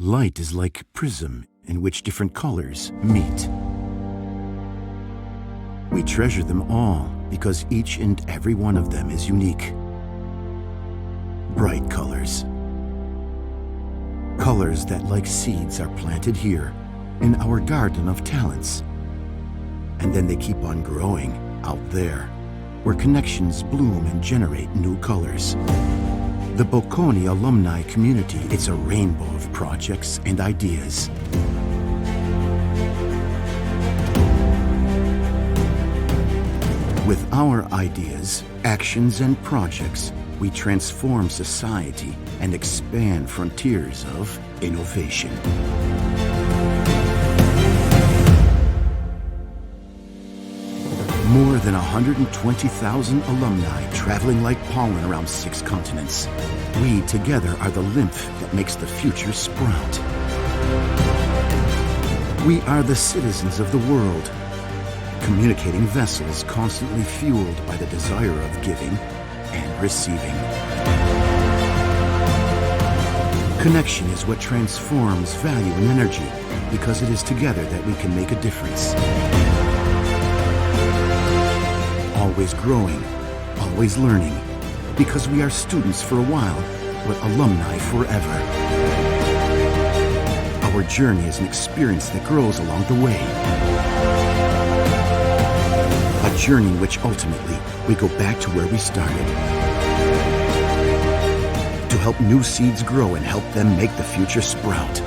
Light is like a prism in which different colors meet. We treasure them all because each and every one of them is unique. Bright colors. Colors that, like seeds, are planted here in our garden of talents. And then they keep on growing out there, where connections bloom and generate new colors. The Bocconi alumni community is a rainbow of projects and ideas. With our ideas, actions, and projects, we transform society and expand frontiers of innovation. More than 120,000 alumni traveling like pollen around 6 continents. We together are the lymph that makes the future sprout. We are the citizens of the world, communicating vessels constantly fueled by the desire of giving and receiving. Connection is what transforms value and energy, because it is together that we can make a difference. Always growing, always learning, because we are students for a while, but alumni forever. Our journey is an experience that grows along the way. A journey in which ultimately we go back to where we started. To help new seeds grow and help them make the future sprout.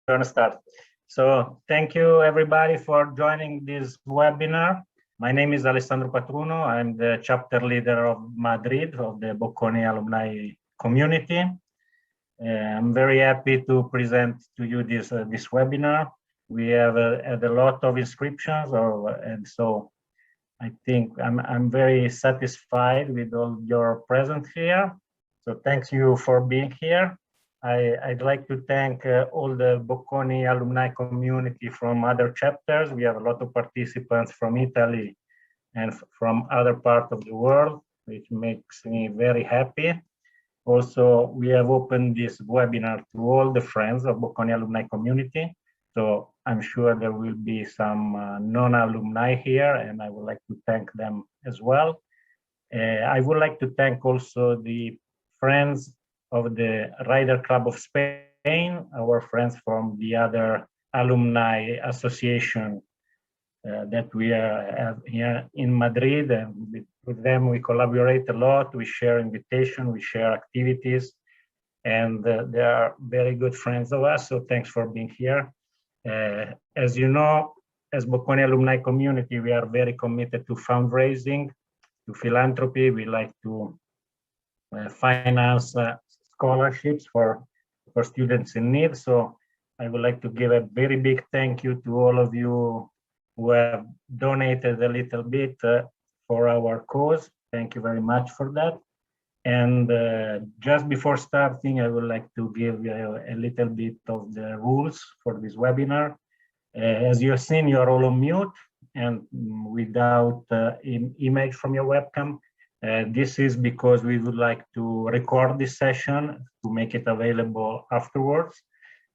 Going to start. So thank you everybody for joining this webinar. My name is Alessandro Patruno. I'm the chapter leader of Madrid of the Bocconi alumni community. I'm very happy to present to you this webinar. We have had a lot of inscriptions, and so I think I'm very satisfied with all your presence here. So thanks you for being here. I'd like to thank all the Bocconi alumni community from other chapters. We have a lot of participants from Italy and from other parts of the world, which makes me very happy. Also, we have opened this webinar to all the friends of Bocconi alumni community. So I'm sure there will be some non-alumni here, and I would like to thank them as well. I would like to thank also the friends of the Rider Club of Spain, our friends from the other alumni association that we have here in Madrid, and with them we collaborate a lot, we share invitation, we share activities, and they are very good friends of us, so thanks for being here. As you know, as Bocconi alumni community, we are very committed to fundraising, to philanthropy. We like to finance scholarships for students in need. So I would like to give a very big thank you to all of you who have donated a little bit for our cause. Thank you very much for that. And just before starting, I would like to give you a little bit of the rules for this webinar. As you have seen, you are all on mute and without image from your webcam. This is because we would like to record this session to make it available afterwards.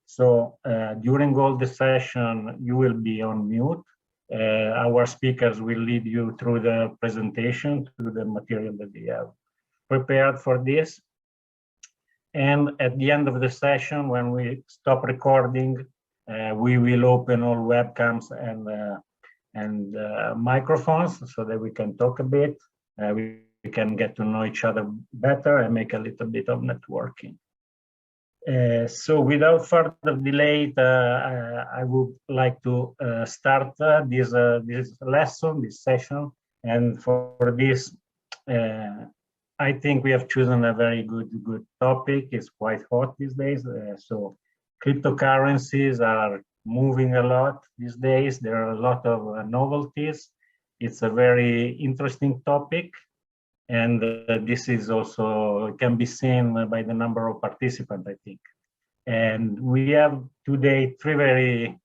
So during all the session, you will be on mute. Our speakers will lead you through the presentation, through the material that they have prepared for this. And at the end of the session, when we stop recording, we will open all webcams and microphones so that we can talk a bit. We can get to know each other better and make a little bit of networking. So without further delay, I would like to start this lesson, this session. And for this, I think we have chosen a very good topic. It's quite hot these days. So cryptocurrencies are moving a lot these days. There are a lot of novelties. It's a very interesting topic. And this is also can be seen by the number of participants, I think. And we have today three very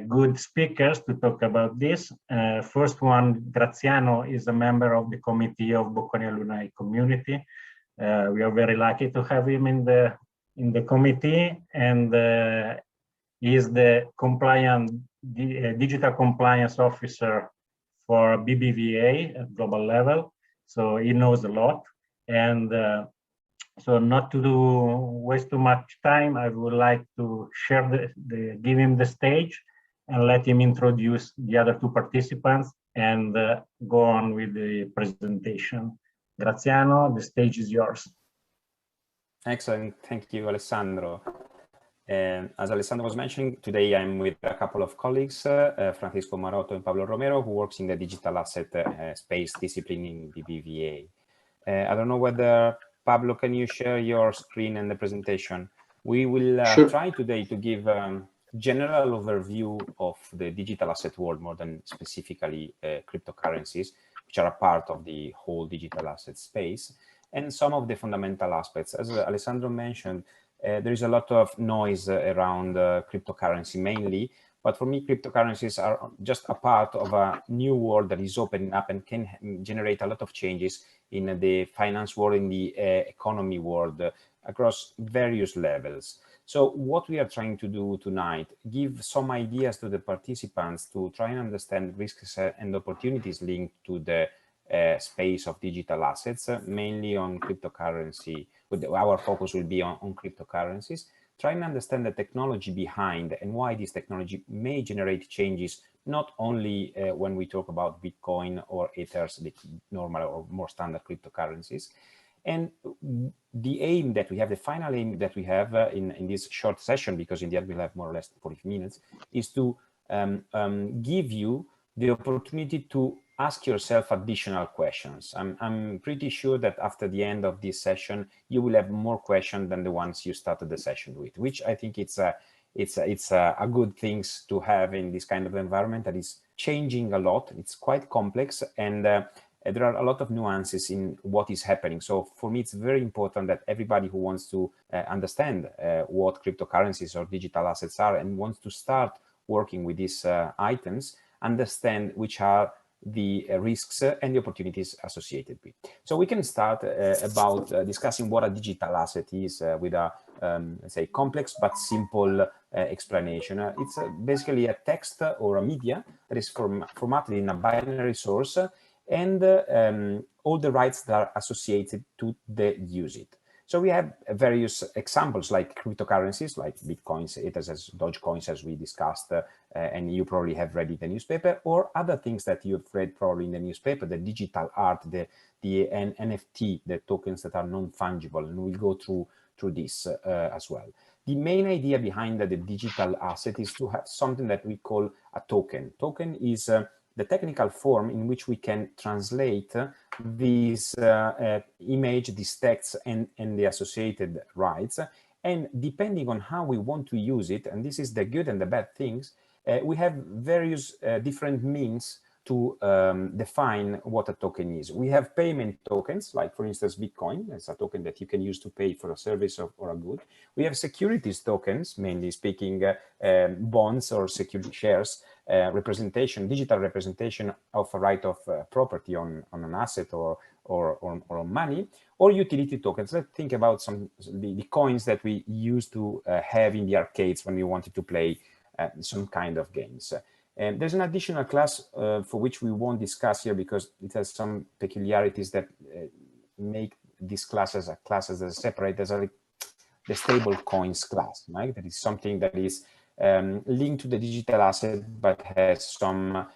good speakers to talk about this. First one, Graziano, is a member of the committee of Bocconi Alumni Community. We are very lucky to have him in the committee, and he is the digital compliance officer for BBVA at global level. So he knows a lot. And so not to waste too much time, I would like to share give him the stage and let him introduce the other two participants and go on with the presentation. Graziano, the stage is yours. Excellent. Thank you, Alessandro. As Alessandro was mentioning, today I'm with a couple of colleagues, Francisco Maroto and Pablo Romero, who works in the digital asset space discipline in BBVA. I don't know whether, Pablo, can you share your screen and the presentation? We will Sure. try today to give general overview of the digital asset world, more than specifically cryptocurrencies, which are a part of the whole digital asset space, and some of the fundamental aspects. As Alessandro mentioned, there is a lot of noise around cryptocurrency mainly, but for me, cryptocurrencies are just a part of a new world that is opening up and can generate a lot of changes in the finance world, in the economy world, across various levels. So what we are trying to do tonight, give some ideas to the participants to try and understand risks and opportunities linked to the space of digital assets, mainly on cryptocurrency. Our focus will be on cryptocurrencies, trying to understand the technology behind and why this technology may generate changes, not only when we talk about Bitcoin or Ethers, the normal or more standard cryptocurrencies. And the aim that we have, the final aim that we have in this short session, because in the end we'll have more or less 40 minutes, is to give you the opportunity to ask yourself additional questions. I'm pretty sure that after the end of this session, you will have more questions than the ones you started the session with, which I think it's a good thing to have in this kind of environment that is changing a lot. It's quite complex, and there are a lot of nuances in what is happening. So for me, it's very important that everybody who wants to understand what cryptocurrencies or digital assets are and wants to start working with these items, understand which are the risks and the opportunities associated with. So we can start about discussing what a digital asset is with a, let's say, complex but simple explanation. It's basically a text or a media that is formatted in a binary source, and all the rights that are associated to the use it. So we have various examples like cryptocurrencies, like Bitcoins, Ethers, as Dogecoins, as we discussed, and you probably have read in the newspaper, or other things that you've read probably in the newspaper, the digital art, the NFT, the tokens that are non-fungible, and we'll go through this as well. The main idea behind the digital asset is to have something that we call a token. Token is the technical form in which we can translate these image, these texts, and the associated rights. And depending on how we want to use it, and this is the good and the bad things, we have various different means to define what a token is. We have payment tokens, like for instance, Bitcoin. It's a token that you can use to pay for a service or a good. We have securities tokens, mainly speaking, bonds or security shares, representation, digital representation of a right of property on an asset or on money, or utility tokens. Let's think about the coins that we used to have in the arcades when we wanted to play some kind of games. And there's an additional class for which we won't discuss here because it has some peculiarities that make this class as a separate. There's the stable coins class, right? That is something that is linked to the digital asset, but has some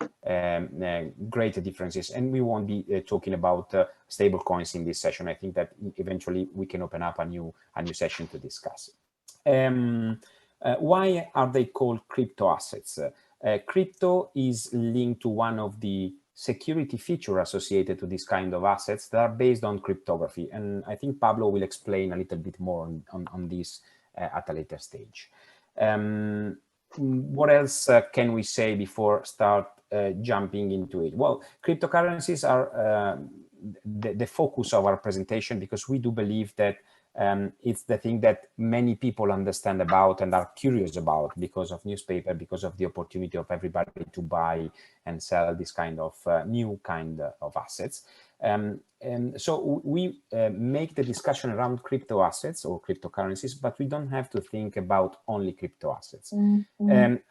greater differences. And we won't be talking about stable coins in this session. I think that eventually we can open up a new session to discuss. Why are they called crypto assets? Crypto is linked to one of the security features associated to this kind of assets that are based on cryptography. And I think Pablo will explain a little bit more on this at a later stage. What else can we say before start jumping into it? Well, cryptocurrencies are the focus of our presentation, because we do believe that it's the thing that many people understand about and are curious about because of newspaper, because of the opportunity of everybody to buy and sell this kind of new kind of assets. So we make the discussion around crypto assets or cryptocurrencies, but we don't have to think about only crypto assets.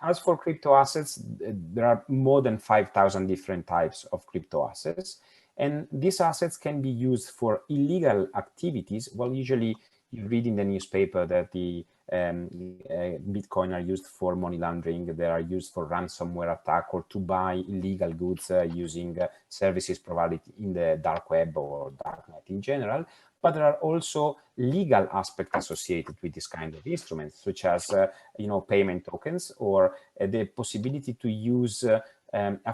As for crypto assets, there are more than 5,000 different types of crypto assets. And these assets can be used for illegal activities. Well, usually you read in the newspaper that the Bitcoin are used for money laundering, they are used for ransomware attack or to buy illegal goods using services provided in the dark web or darknet in general. But there are also legal aspects associated with this kind of instruments, such as payment tokens, or the possibility to use a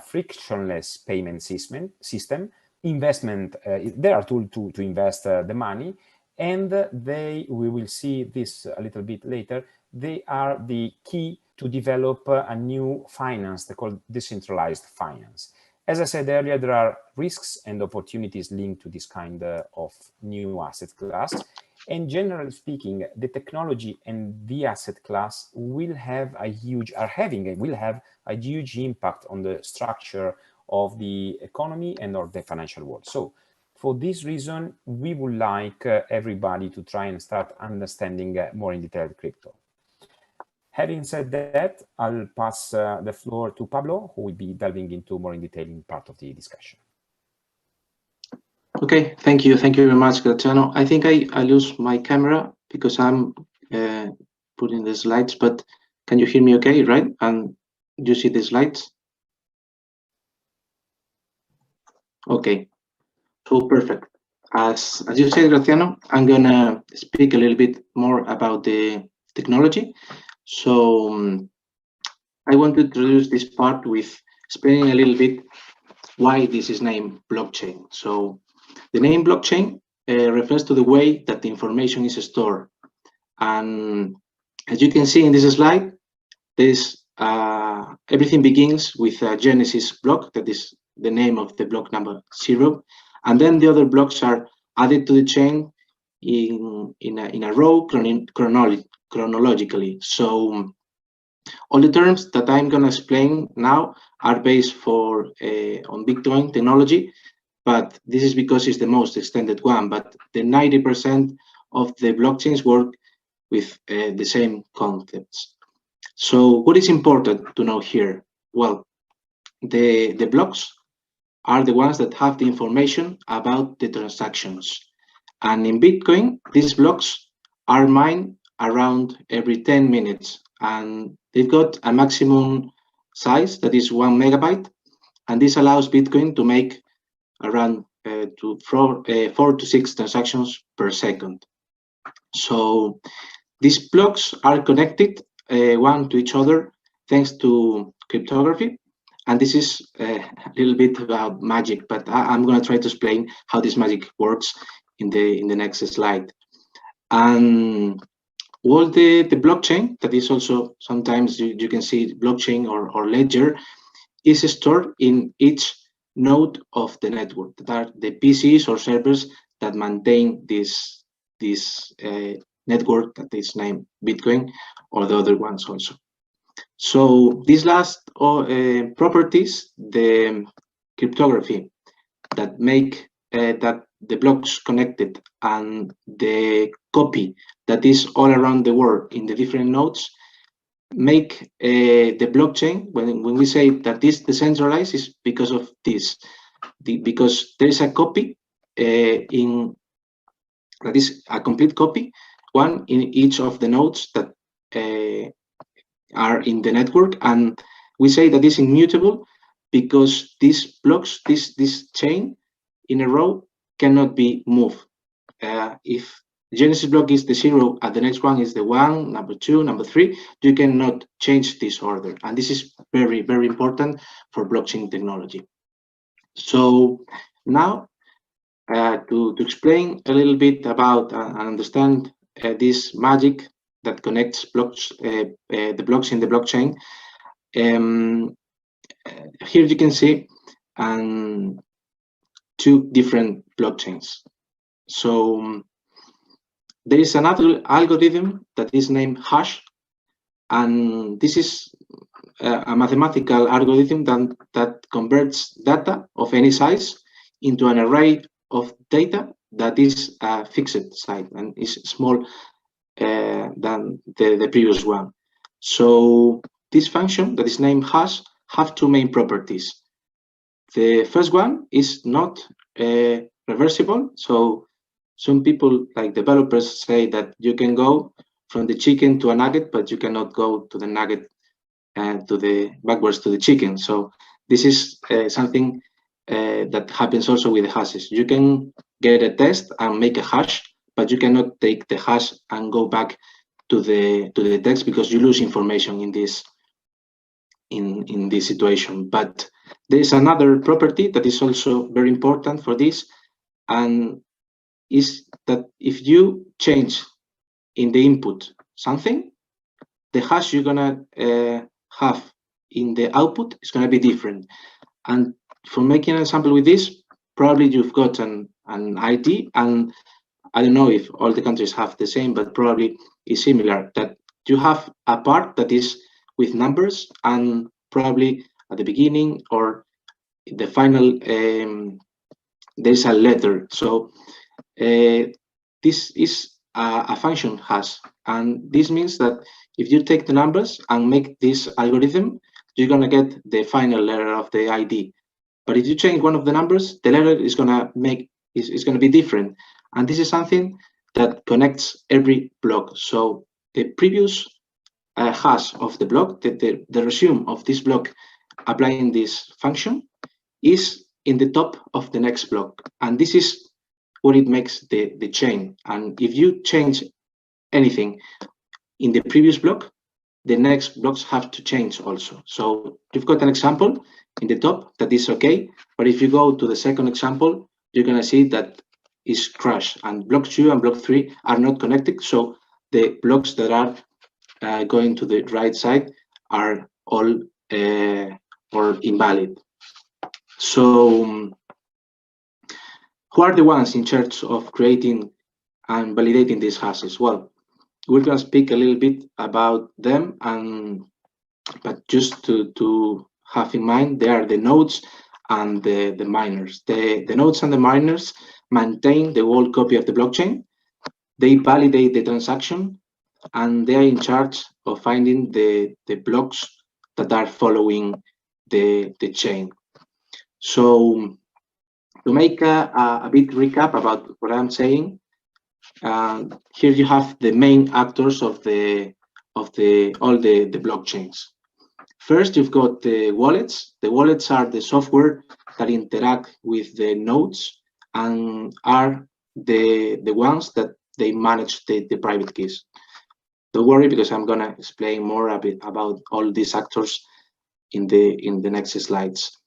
frictionless payment system. Investment, they are tool to invest the money, and we will see this a little bit later, they are the key to develop a new finance called decentralized finance. As I said earlier, there are risks and opportunities linked to this kind of new asset class. And generally speaking, the technology and the asset class will have a huge impact on the structure of the economy and of the financial world. So for this reason, we would like everybody to try and start understanding more in detail crypto. Having said that, I'll pass the floor to Pablo, who will be delving into more in detail in part of the discussion. Okay, thank you. Thank you very much, Graziano. I think I lose my camera because I'm putting the slides, but can you hear me okay, right? And you see the slides? Okay, so perfect. As you said, Graziano, I'm gonna speak a little bit more about the technology. So I want to introduce this part with explaining a little bit why this is named blockchain. So the name blockchain refers to the way that the information is stored. And as you can see in this slide, everything begins with a Genesis block, that is the name of the block number 0. And then the other blocks are added to the chain in a row chronologically. So all the terms that I'm going to explain now are based on Bitcoin technology, but this is because it's the most extended one. But the 90% of the blockchains work with the same concepts. So what is important to know here? Well, the blocks are the ones that have the information about the transactions. And in Bitcoin, these blocks are mined around every 10 minutes. And they've got a maximum size that is 1 megabyte. And this allows Bitcoin to make around 4 to 6 transactions per second. So these blocks are connected one to each other thanks to cryptography. And this is a little bit about magic, but I'm going to try to explain how this magic works in the next slide. And all the blockchain, that is also sometimes you can see blockchain or ledger, is stored in each node of the network. That are the PCs or servers that maintain this network that is named Bitcoin, or the other ones also. So these last properties, the cryptography that make that the blocks connected and the copy that is all around the world in the different nodes, make the blockchain, when we say that this decentralized, is because of this, because there is a copy that is a complete copy, one in each of the nodes that are in the network. And we say that is immutable because these blocks, this chain in a row, cannot be moved. If Genesis block is the 0 and the next one is the 1, number 2, number 3, you cannot change this order. And this is very, very important for blockchain technology. So now to explain a little bit about and understand this magic that connects blocks, the blocks in the blockchain, here you can see two different blockchains. So there is another algorithm that is named hash, and this is a mathematical algorithm that converts data of any size into an array of data that is a fixed size and is small than the previous one. So this function that is named hash have two main properties. The first one is not reversible. So some people, like developers, say that you can go from the chicken to a nugget, but you cannot go to the nugget and backwards to the chicken. So this is something that happens also with the hashes. You can get a test and make a hash, but you cannot take the hash and go back to the text because you lose information in this situation. But there is another property that is also very important for this, and is that if you change in the input something, the hash you're gonna have in the output is gonna be different. And for making an example with this, probably you've got an ID, and I don't know if all the countries have the same, but probably is similar, that you have a part that is with numbers, and probably at the beginning or the final there's a letter. So this is a function hash, and this means that if you take the numbers and make this algorithm, you're gonna get the final letter of the ID. But if you change one of the numbers, the letter is gonna be different. And this is something that connects every block. So the previous hash of the block, the resume of this block applying this function, is in the top of the next block. And this is what it makes the chain. And if you change anything in the previous block, the next blocks have to change also. So you've got an example in the top that is okay, but if you go to the second example, you're gonna see that is crashed, and block 2 and block 3 are not connected. So the blocks that are going to the right side are all or invalid. So who are the ones in charge of creating and validating these hashes? Well, we're going to speak a little bit about them, but just to have in mind, they are the nodes and the miners. The nodes and the miners maintain the whole copy of the blockchain. They validate the transaction, and they are in charge of finding the blocks that are following the chain. So to make a bit recap about what I'm saying, here you have the main actors of all the blockchains. First, you've got the wallets. The wallets are the software that interact with the nodes and are the ones that they manage the private keys. Don't worry, because I'm gonna explain more a bit about all these actors in the next slides.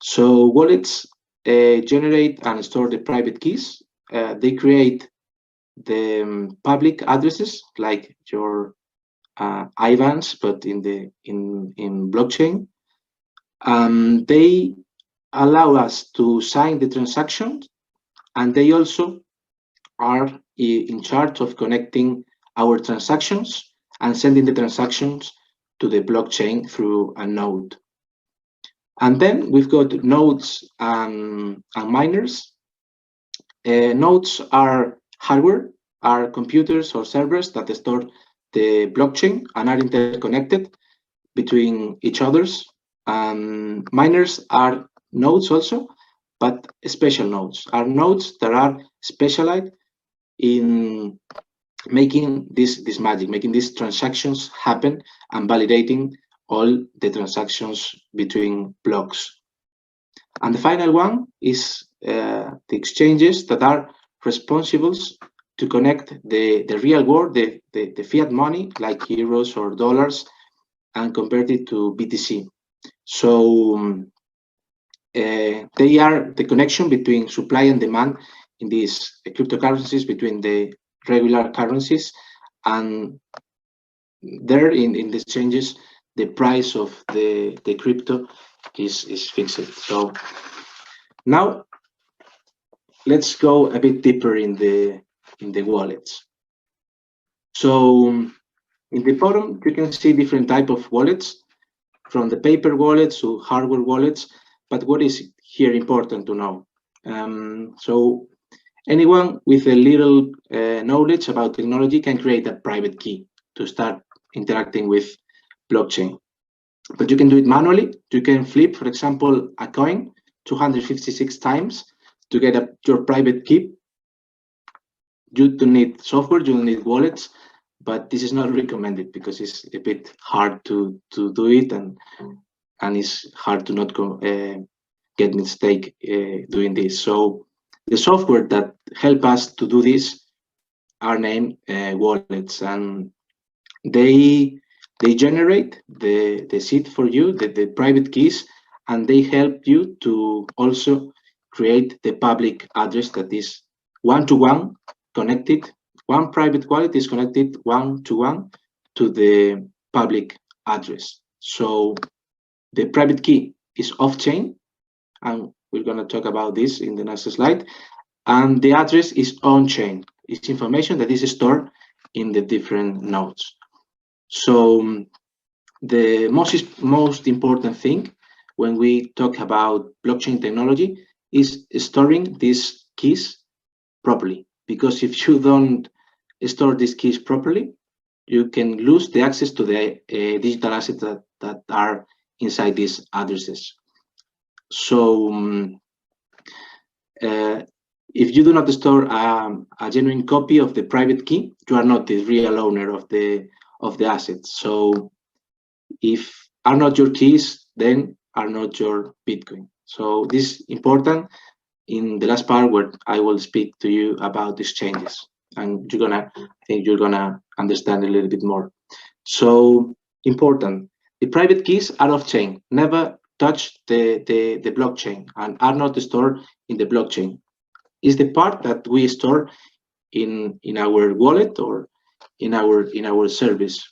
So wallets generate and store the private keys. They create the public addresses like your IBANs, but in blockchain. They allow us to sign the transactions, and they also are in charge of connecting our transactions and sending the transactions to the blockchain through a node. And then we've got nodes and miners. Nodes are hardware, are computers or servers that store the blockchain and are interconnected between each others. Miners are nodes also, but special nodes are nodes that are specialized in making this magic, making these transactions happen and validating all the transactions between blocks. And the final one is the exchanges that are responsible to connect the real world, the fiat money like euros or dollars, and convert it to BTC. So they are the connection between supply and demand in these cryptocurrencies, between the regular currencies, and there in these changes, the price of the crypto is fixed. So now let's go a bit deeper in the wallets. So in the bottom, you can see different type of wallets, from the paper wallets to hardware wallets. But what is here important to know? So anyone with a little knowledge about technology can create a private key to start interacting with blockchain. But you can do it manually. You can flip, for example, a coin 256 times to get your private key. You don't need software, you don't need wallets, but this is not recommended because it's a bit hard to do it, and it's hard to not get mistake doing this. So the software that help us to do this are named wallets, and they generate the seed for you, the private keys, and they help you to also create the public address that is one-to-one connected. One private wallet is connected one-to-one to the public address. So the private key is off-chain, and we're going to talk about this in the next slide. And the address is on-chain. It's information that is stored in the different nodes. So the most important thing when we talk about blockchain technology is storing these keys properly. Because if you don't store these keys properly, you can lose the access to the digital assets that are inside these addresses. So if you do not store a genuine copy of the private key, you are not the real owner of the assets. So if are not your keys, then are not your Bitcoin. So this is important in the last part where I will speak to you about these changes, and I think you're gonna understand a little bit more. So important, the private keys are off-chain, never touch the blockchain, and are not stored in the blockchain. It's the part that we store in our wallet or in our service.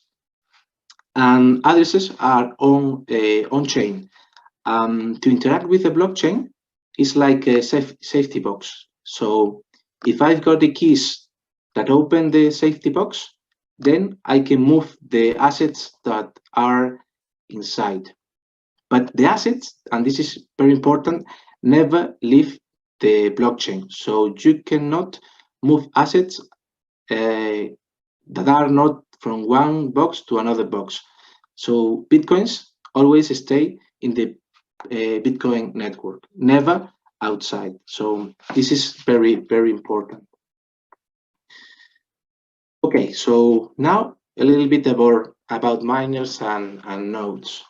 And addresses are on-chain. To interact with the blockchain is like a safety box. So if I've got the keys that open the safety box, then I can move the assets that are inside. But the assets, and this is very important, never leave the blockchain. So you cannot move assets that are not from one box to another box. So Bitcoins always stay in the Bitcoin network, never outside. So this is very, very important. Okay, so now a little bit about miners and nodes.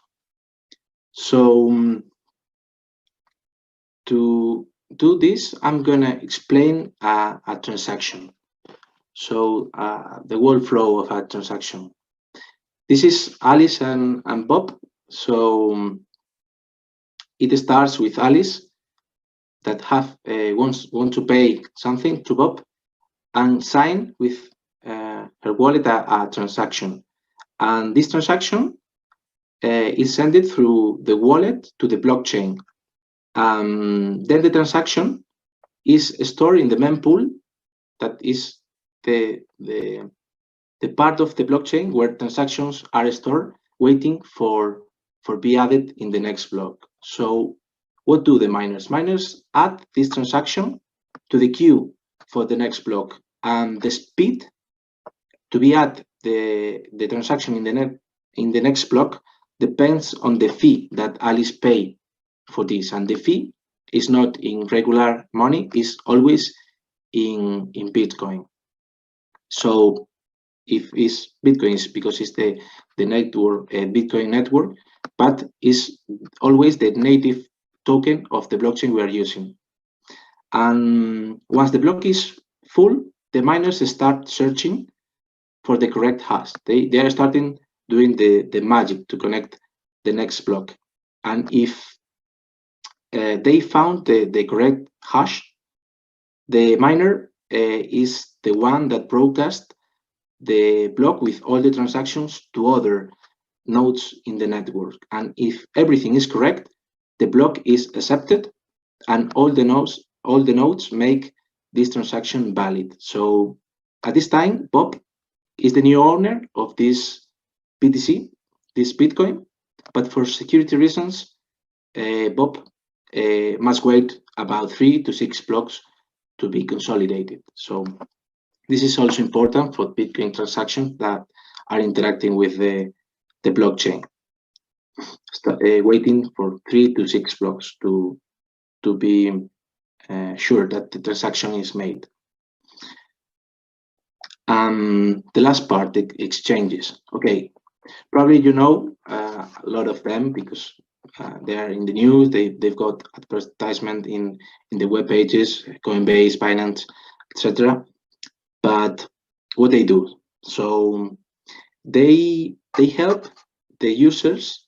So to do this, I'm gonna explain a transaction. So the whole flow of a transaction. This is Alice and Bob. So it starts with Alice that want to pay something to Bob and sign with her wallet a transaction. And this transaction is sent through the wallet to the blockchain. Then the transaction is stored in the mempool, that is the part of the blockchain where transactions are stored, waiting for be added in the next block. So what do the miners? Miners add this transaction to the queue for the next block, and the speed to be add the transaction in the next block depends on the fee that Alice pay for this, and the fee is not in regular money, is always in Bitcoin. So if it's Bitcoin, it's because it's the network, Bitcoin network, but it's always the native token of the blockchain we are using. And once the block is full, the miners start searching for the correct hash. They are starting doing the magic to connect the next block. And if they found the correct hash, the miner is the one that broadcasts the block with all the transactions to other nodes in the network. And if everything is correct, the block is accepted, and all the nodes make this transaction valid. So at this time, Bob is the new owner of this BTC, this Bitcoin, but for security reasons, Bob must wait about 3 to 6 blocks to be consolidated. So this is also important for Bitcoin transactions that are interacting with the blockchain. Waiting for 3 to 6 blocks to be sure that the transaction is made. The last part, the exchanges. Okay, probably you know a lot of them because they are in the news. They've got advertisement in the web pages, Coinbase, Binance, etc. But what they do? So they help the users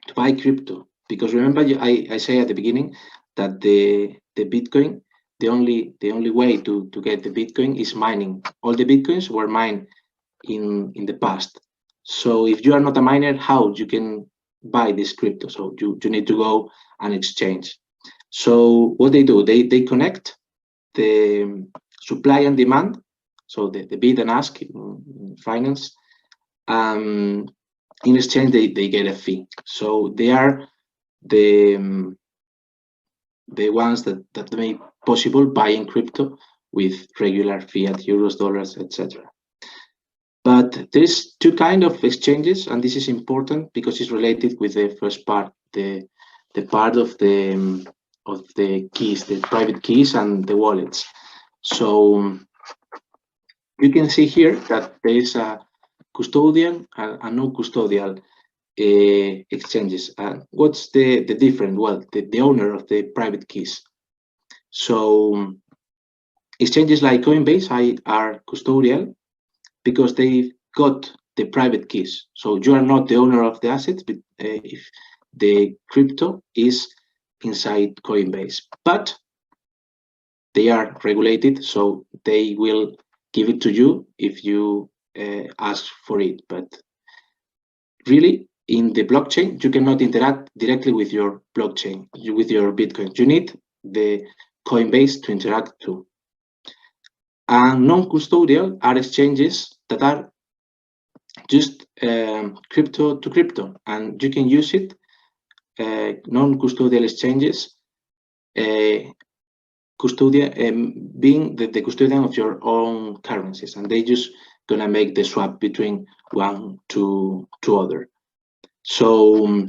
to buy crypto, because remember I say at the beginning that the Bitcoin, the only way to get the Bitcoin is mining. All the Bitcoins were mined in the past. So if you are not a miner, how you can buy this crypto? So you need to go and exchange. So what they do, they connect the supply and demand, so the bid and ask in finance. In exchange, they get a fee. So they are the ones that make possible buying crypto with regular fiat, euros, dollars, etc. But there's two kinds of exchanges, and this is important because it's related with the first part, the part of the keys, the private keys and the wallets. So you can see here that there is a custodial and no custodial exchanges. What's the difference? Well, the owner of the private keys. So exchanges like Coinbase are custodial because they've got the private keys. So you are not the owner of the assets, but if the crypto is inside Coinbase. But they are regulated, so they will give it to you if you ask for it. But really, in the blockchain, you cannot interact directly with your blockchain, with your Bitcoin. You need the Coinbase to interact too. And non-custodial are exchanges that are just crypto to crypto, and you can use it. Non-custodial exchanges, being the custodian of your own currencies, and they just gonna make the swap between one to other. So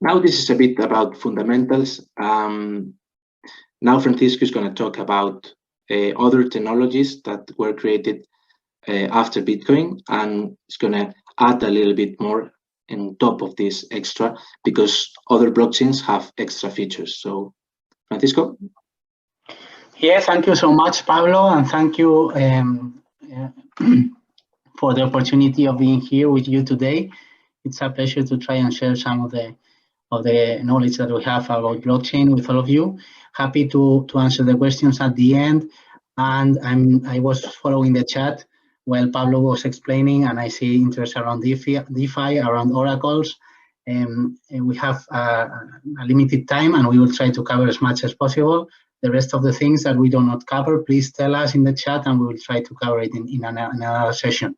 now this is a bit about fundamentals. Now Francisco is going to talk about other technologies that were created after Bitcoin, and it's going to add a little bit more on top of this extra because other blockchains have extra features. So Francisco? Yes, thank you so much, Pablo, and thank you for the opportunity of being here with you today. It's a pleasure to try and share some of the knowledge that we have about blockchain with all of you. Happy to answer the questions at the end. And I was following the chat while Pablo was explaining, and I see interest around DeFi, around oracles. We have a limited time, and we will try to cover as much as possible. The rest of the things that we do not cover, please tell us in the chat, and we will try to cover it in another session.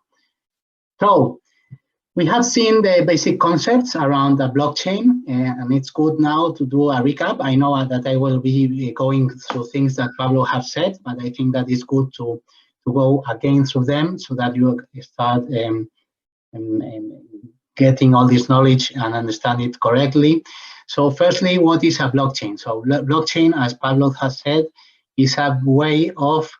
So we have seen the basic concepts around the blockchain, and it's good now to do a recap. I know that I will be going through things that Pablo have said, but I think that it's good to go again through them so that you start getting all this knowledge and understand it correctly. So firstly, what is a blockchain? So blockchain, as Pablo has said, is a way of,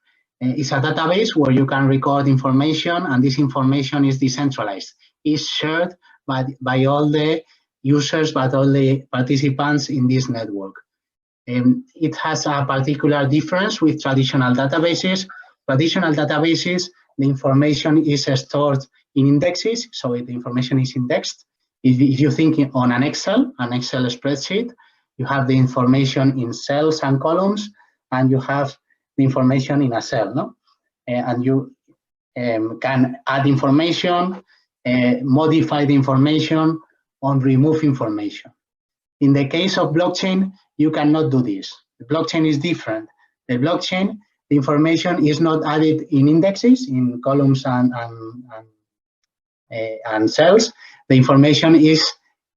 it's a database where you can record information, and this information is decentralized. Is shared by all the users, but all the participants in this network. It has a particular difference with traditional databases. Traditional databases, the information is stored in indexes, so the information is indexed. If you think on an Excel spreadsheet, you have the information in cells and columns, and you have the information in a cell, no? And you can add information, modify the information, or remove information. In the case of blockchain, you cannot do this. The blockchain is different. the blockchain, the information is not added in indexes, in columns and cells. The information is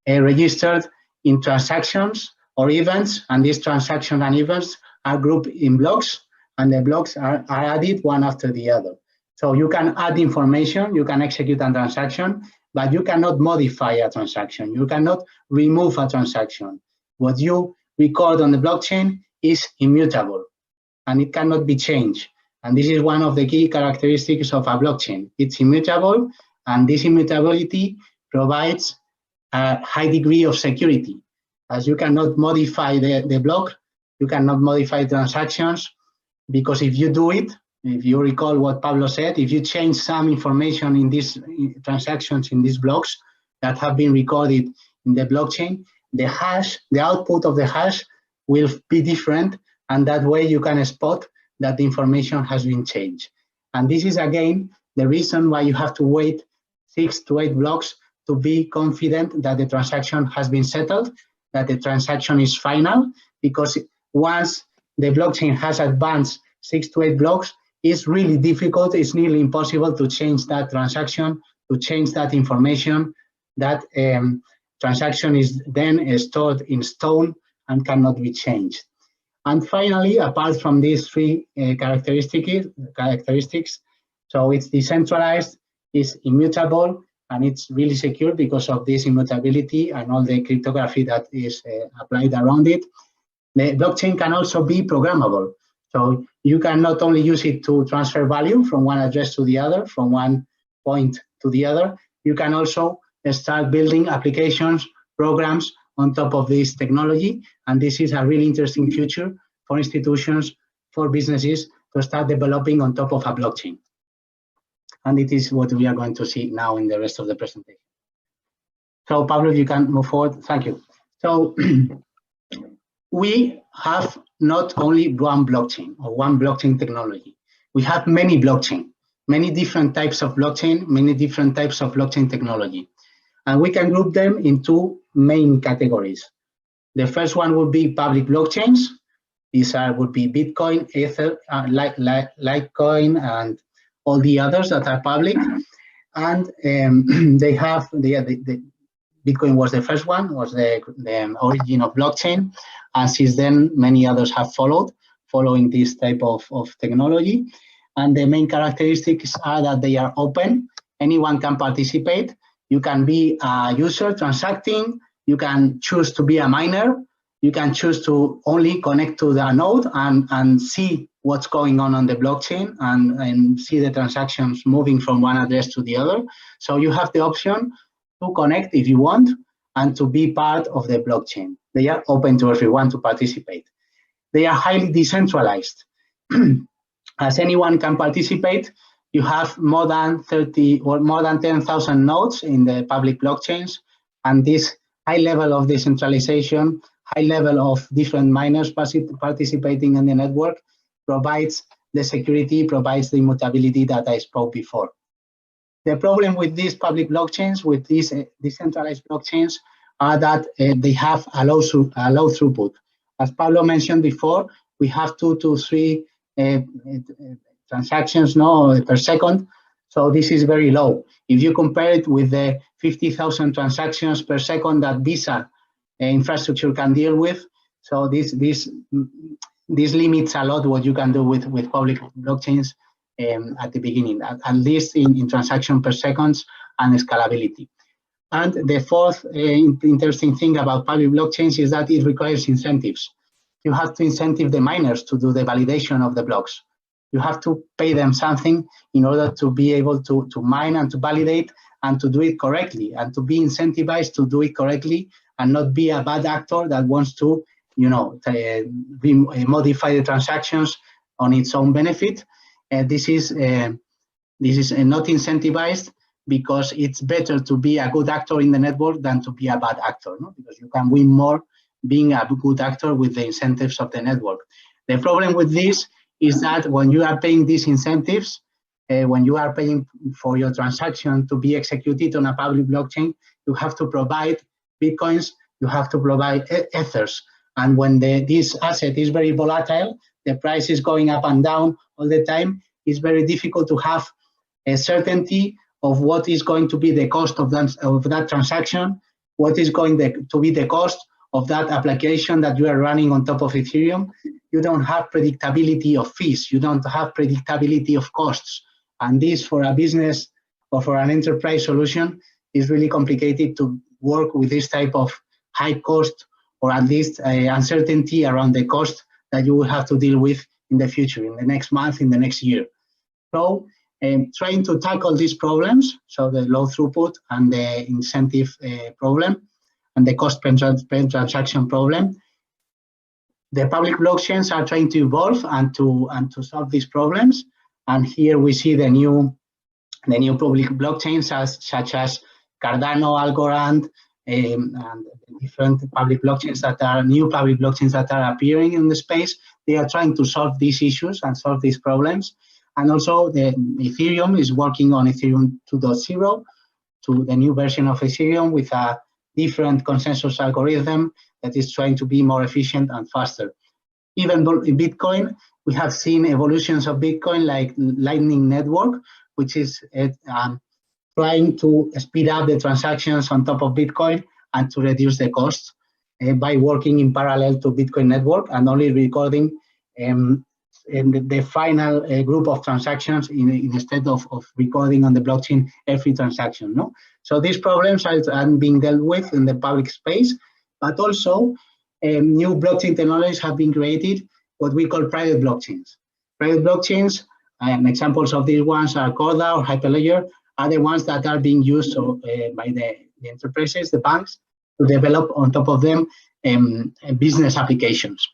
registered in transactions or events, and these transactions and events are grouped in blocks, and the blocks are added one after the other. So you can add information, you can execute a transaction, but you cannot modify a transaction. You cannot remove a transaction. What you record on the blockchain is immutable, and it cannot be changed. And this is one of the key characteristics of a blockchain. It's immutable, and this immutability provides a high degree of security. As you cannot modify the block, you cannot modify transactions, because if you do it, if you recall what Pablo said, if you change some information in these transactions, in these blocks that have been recorded in the blockchain, the hash, the output of the hash will be different, and that way you can spot that the information has been changed. And this is, again, the reason why you have to wait 6 to 8 blocks to be confident that the transaction has been settled, that the transaction is final, because once the blockchain has advanced 6 to 8 blocks, it's really difficult, it's nearly impossible to change that transaction, to change that information. That transaction is then stored in stone and cannot be changed. And finally, apart from these 3 characteristics, so it's decentralized, it's immutable, and it's really secure because of this immutability and all the cryptography that is applied around it. The blockchain can also be programmable. So you can not only use it to transfer value from one address to the other, from one point to the other, you can also start building applications, programs on top of this technology. And this is a really interesting future for institutions, for businesses to start developing on top of a blockchain. And it is what we are going to see now in the rest of the presentation. So Pablo, you can move forward. Thank you. So we have not only one blockchain or one blockchain technology. We have many blockchain, many different types of blockchain, many different types of blockchain technology. And we can group them in 2 main categories. The first one would be public blockchains. These would be Bitcoin, Ether, Litecoin, and all the others that are public. And they have the Bitcoin was the first one, was the origin of blockchain. And since then, many others have following this type of technology. And the main characteristics are that they are open. Anyone can participate. You can be a user transacting. You can choose to be a miner. You can choose to only connect to the node and see what's going on the blockchain and see the transactions moving from one address to the other. So you have the option to connect if you want and to be part of the blockchain. They are open to everyone to participate. They are highly decentralized. As anyone can participate, you have more than 30 or more than 10,000 nodes in the public blockchains, and this high level of decentralization, high level of different miners participating in the network provides the security, provides the immutability that I spoke before. The problem with these public blockchains, with these decentralized blockchains, are that they have a low throughput. As Pablo mentioned before, we have 2 to 3 transactions per second. So this is very low. If you compare it with the 50,000 transactions per second that Visa infrastructure can deal with, so this limits a lot what you can do with public blockchains at the beginning, at least in transaction per seconds and scalability. And the fourth interesting thing about public blockchains is that it requires incentives. You have to incentive the miners to do the validation of the blocks. You have to pay them something in order to be able to mine and to validate and to do it correctly, and to be incentivized to do it correctly and not be a bad actor that wants to, modify the transactions on its own benefit. This is not incentivized, because it's better to be a good actor in the network than to be a bad actor, no? Because you can win more being a good actor with the incentives of the network. The problem with this is that when you are paying these incentives, when you are paying for your transaction to be executed on a public blockchain, you have to provide Bitcoins, you have to provide Ethers. And when this asset is very volatile, the price is going up and down all the time, it's very difficult to have a certainty of what is going to be the cost of that transaction, what is going to be the cost of that application that you are running on top of Ethereum. You don't have predictability of fees. You don't have predictability of costs. And this, for a business or for an enterprise solution, is really complicated to work with this type of high cost, or at least uncertainty around the cost that you will have to deal with in the future, in the next month, in the next year. So trying to tackle these problems, so the low throughput and the incentive problem and the cost per transaction problem, the public blockchains are trying to evolve and to solve these problems. And here we see the new public blockchains such as Cardano, Algorand, and different public blockchains that are new public blockchains that are appearing in the space. They are trying to solve these issues and solve these problems. And also the Ethereum is working on Ethereum 2.0, to the new version of Ethereum with a different consensus algorithm that is trying to be more efficient and faster. Even in Bitcoin, we have seen evolutions of Bitcoin like Lightning Network, which is trying to speed up the transactions on top of Bitcoin and to reduce the costs by working in parallel to Bitcoin network and only recording the final group of transactions instead of recording on the blockchain every transaction. No? So these problems are being dealt with in the public space, but also new blockchain technologies have been created, what we call private blockchains. Private blockchains, and examples of these ones are Corda or Hyperledger, are the ones that are being used by the enterprises, the banks, to develop on top of them business applications.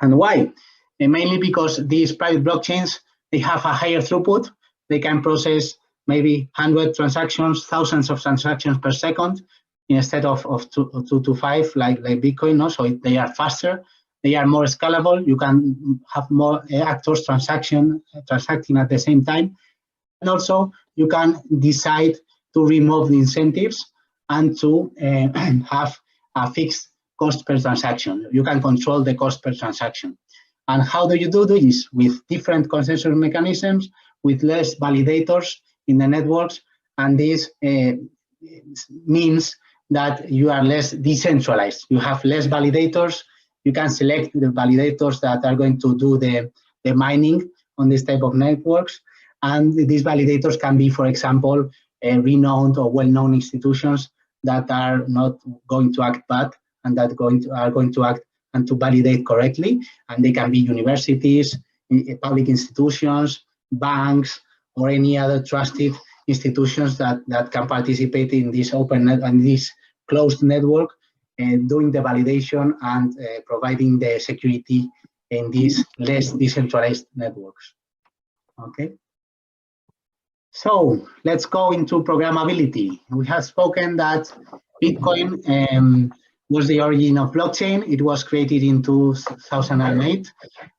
And why? Mainly because these private blockchains, they have a higher throughput. They can process maybe 100 transactions, thousands of transactions per second, instead of 2 to 5 like Bitcoin. No? So they are faster. They are more scalable. You can have more actors transacting at the same time. And also, you can decide to remove the incentives and to have a fixed cost per transaction. You can control the cost per transaction. And how do you do this? With different consensus mechanisms, with less validators in the networks, and this means that you are less decentralized. You have less validators. You can select the validators that are going to do the mining on this type of networks. And these validators can be, for example, renowned or well-known institutions that are not going to act bad and that are going to act and to validate correctly. And they can be universities, public institutions, banks, or any other trusted institutions that can participate in this open net and this closed network, doing the validation and providing the security in these less decentralized networks. Okay. So let's go into programmability. We have spoken that Bitcoin was the origin of blockchain. It was created in 2008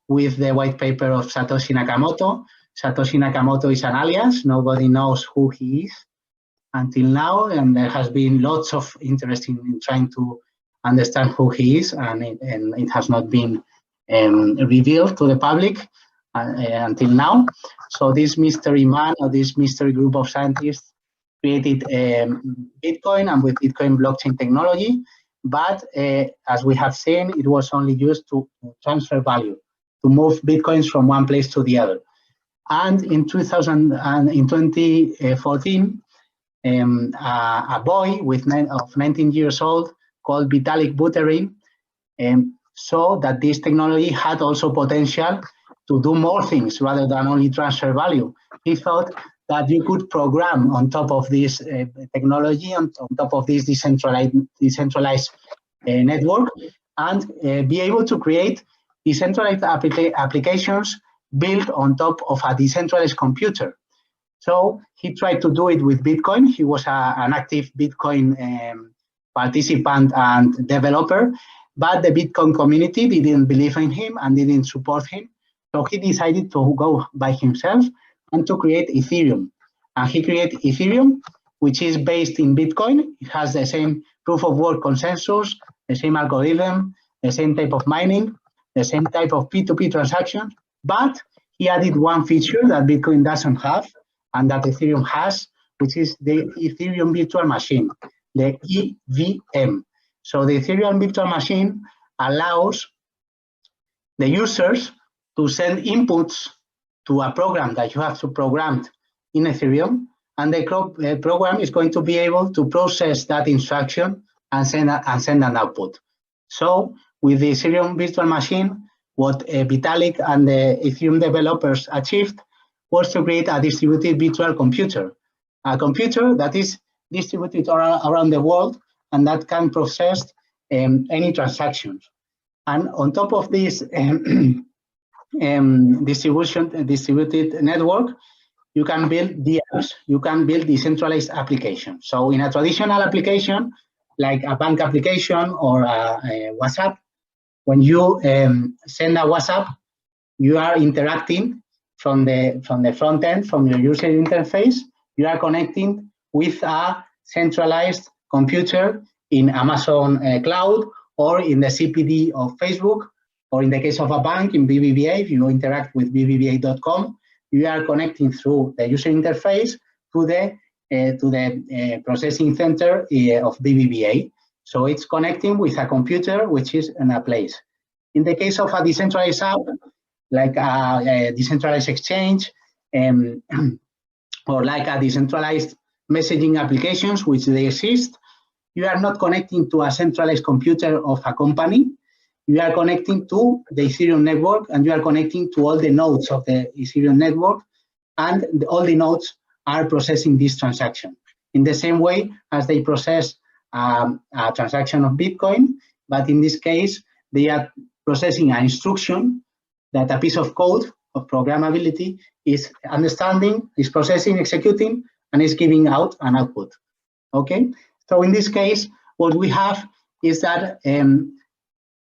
with the white paper of Satoshi Nakamoto. Satoshi Nakamoto is an alias. Nobody knows who he is until now, and there has been lots of interest in trying to understand who he is, and it has not been revealed to the public until now. So this mystery man or this mystery group of scientists created Bitcoin and with Bitcoin blockchain technology. But as we have seen, it was only used to transfer value, to move Bitcoins from one place to the other. And in 2014, a boy of 19 years old called Vitalik Buterin saw that this technology had also potential to do more things rather than only transfer value. He thought that you could program on top of this technology, on top of this decentralized network, and be able to create decentralized applications built on top of a decentralized computer. So he tried to do it with Bitcoin. He was an active Bitcoin participant and developer, but the Bitcoin community didn't believe in him and didn't support him. So he decided to go by himself and to create Ethereum. And he created Ethereum, which is based in Bitcoin. It has the same proof of work consensus, the same algorithm, the same type of mining, the same type of P2P transaction, but he added one feature that Bitcoin doesn't have and that Ethereum has, which is the Ethereum virtual machine, the EVM. So the Ethereum virtual machine allows the users to send inputs to a program that you have to program in Ethereum, and the program is going to be able to process that instruction and send an output. So with the Ethereum virtual machine, what Vitalik and the Ethereum developers achieved was to create a distributed virtual computer, a computer that is distributed around the world and that can process any transactions. And on top of this distributed network, you can build DApps, you can build decentralized applications. So in a traditional application, like a bank application or a WhatsApp, when you send a WhatsApp, you are interacting from the front end, from your user interface. You are connecting with a centralized computer in Amazon Cloud or in the CPD of Facebook, or in the case of a bank, in BBVA, if you interact with BBVA.com, you are connecting through the user interface to the processing center of BBVA. So it's connecting with a computer which is in a place. In the case of a decentralized app, like a decentralized exchange, or like a decentralized messaging applications, which they exist, you are not connecting to a centralized computer of a company. You are connecting to the Ethereum network, and you are connecting to all the nodes of the Ethereum network, and all the nodes are processing this transaction in the same way as they process a transaction of Bitcoin, but in this case, they are processing an instruction that a piece of code of programmability is understanding, is processing, executing, and is giving out an output. Okay, so in this case, what we have is that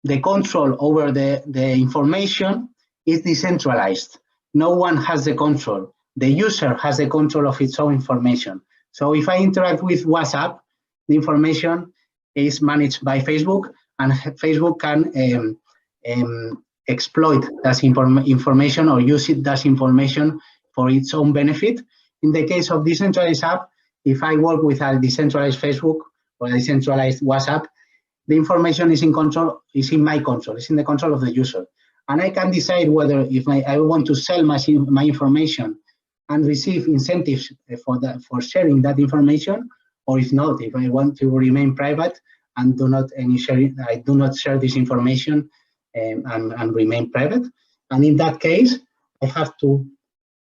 the control over the information is decentralized. No one has the control. The user has the control of its own information. So if I interact with WhatsApp, the information is managed by Facebook, and Facebook can exploit that information or use that information for its own benefit. In the case of decentralized app, if I work with a decentralized Facebook or a decentralized WhatsApp, the information is in my control, it's in the control of the user. And I can decide whether if I want to sell my information and receive incentives for sharing that information, or if not, if I want to remain private and I do not share this information and remain private. And in that case, I have to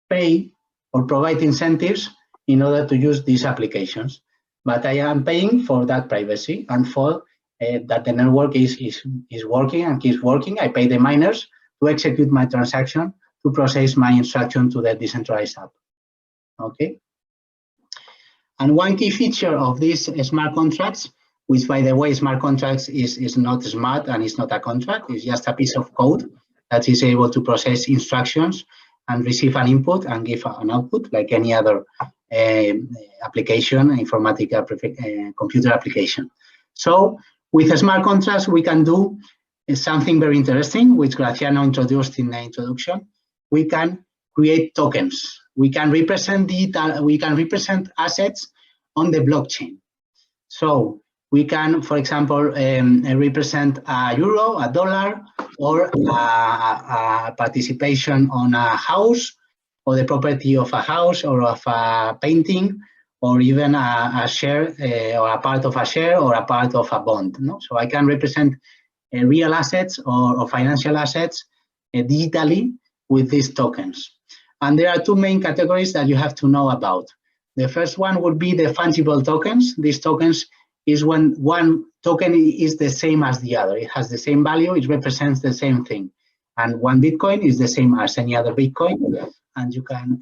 pay or provide incentives in order to use these applications. But I am paying for that privacy and for that the network is working and keeps working. I pay the miners to execute my transaction, to process my instruction to the decentralized app. Okay. And one key feature of these smart contracts, which by the way, smart contracts is not smart and it's not a contract, it's just a piece of code that is able to process instructions and receive an input and give an output like any other application, informatic computer application. So with smart contracts, we can do something very interesting, which Graziano introduced in the introduction. We can create tokens. We can represent assets on the blockchain. So we can, for example, represent a euro, a dollar, or a participation on a house, or the property of a house, or of a painting, or even a share, or a part of a share, or a part of a bond. No? So I can represent real assets or financial assets digitally with these tokens. And there are two main categories that you have to know about. The first one would be the fungible tokens. These tokens is when one token is the same as the other. It has the same value, it represents the same thing. And one Bitcoin is the same as any other Bitcoin. And you can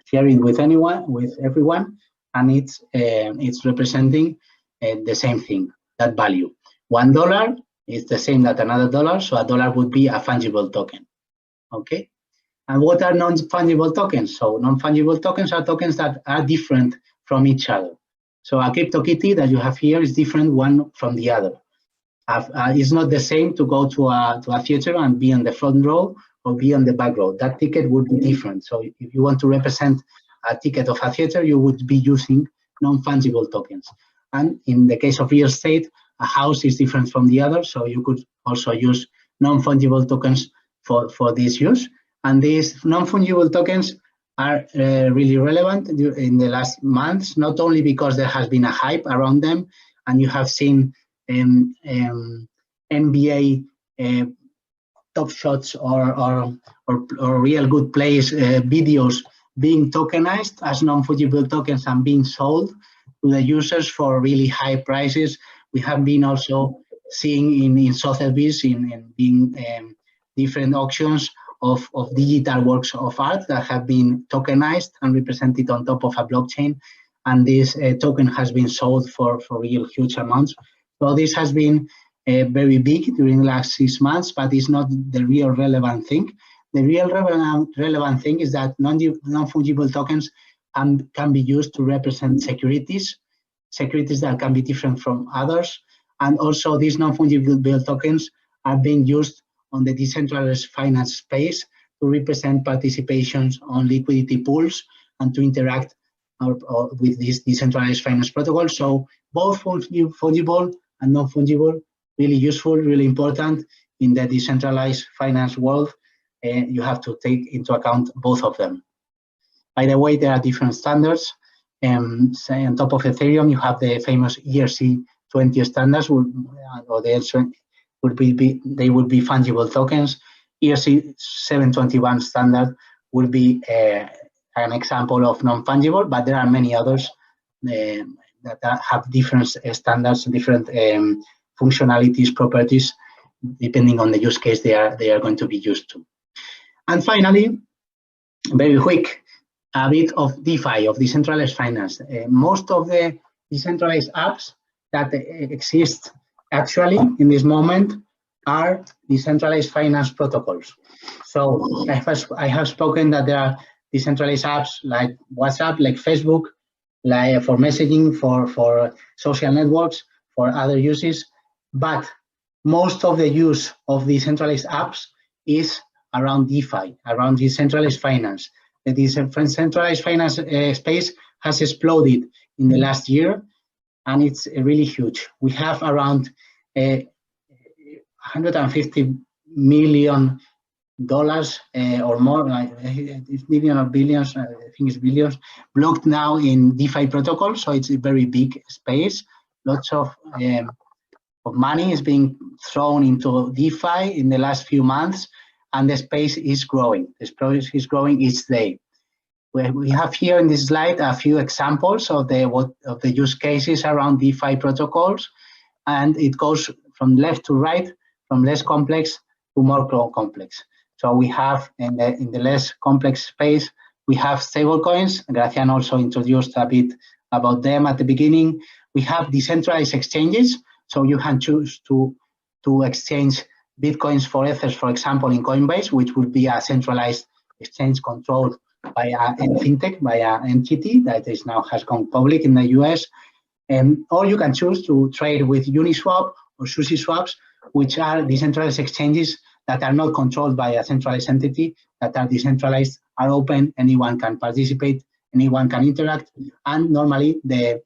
share it with everyone, and it's representing the same thing, that value. $1 is the same as another dollar, so a dollar would be a fungible token. Okay. And what are non-fungible tokens? So non-fungible tokens are tokens that are different from each other. So a CryptoKitty that you have here is different one from the other. it's not the same to go to a theater and be on the front row or be on the back row. That ticket would be different. So if you want to represent a ticket of a theater, you would be using non-fungible tokens. And in the case of real estate, a house is different from the other, so you could also use non-fungible tokens for this use. And these non-fungible tokens are really relevant in the last months, not only because there has been a hype around them, and you have seen NBA top shots or real good plays videos being tokenized as non-fungible tokens and being sold to the users for really high prices. We have been also seeing in Sotheby's in being different auctions of digital works of art that have been tokenized and represented on top of a blockchain, and this token has been sold for real huge amounts. So this has been very big during the last 6 months, but it's not the real relevant thing. The real relevant thing is that non-fungible tokens can be used to represent securities that can be different from others. And also these non-fungible tokens are being used on the decentralized finance space to represent participations on liquidity pools and to interact with this decentralized finance protocol. So both fungible and non-fungible, really useful, really important in the decentralized finance world. You have to take into account both of them. By the way, there are different standards. Say on top of Ethereum, you have the famous ERC20 standards, or they would be fungible tokens. ERC 721 standard would be an example of non-fungible, but there are many others that have different standards, different functionalities, properties, depending on the use case they are going to be used to. And finally, very quick, a bit of DeFi, of decentralized finance. Most of the decentralized apps that exist actually in this moment are decentralized finance protocols. So I have spoken that there are decentralized apps like WhatsApp, like Facebook, like for messaging, for social networks, for other uses. But most of the use of decentralized apps is around DeFi, around decentralized finance. The decentralized finance space has exploded in the last year, and it's really huge. We have around $150 million or more, it's million or billions, I think it's billions, blocked now in DeFi protocols. So it's a very big space. Lots of money is being thrown into DeFi in the last few months, and the space is growing. The space is growing each day. We have here in this slide a few examples of the use cases around DeFi protocols, and it goes from left to right, from less complex to more complex. So we have in the less complex space, we have stablecoins. Graziano also introduced a bit about them at the beginning. We have decentralized exchanges, so you can choose to exchange Bitcoins for Ethers, for example, in Coinbase, which would be a centralized exchange controlled by a fintech, by an entity that is now has gone public in the US. Or you can choose to trade with Uniswap or SushiSwaps, which are decentralized exchanges that are not controlled by a centralized entity, that are decentralized, are open, anyone can participate, anyone can interact, and normally the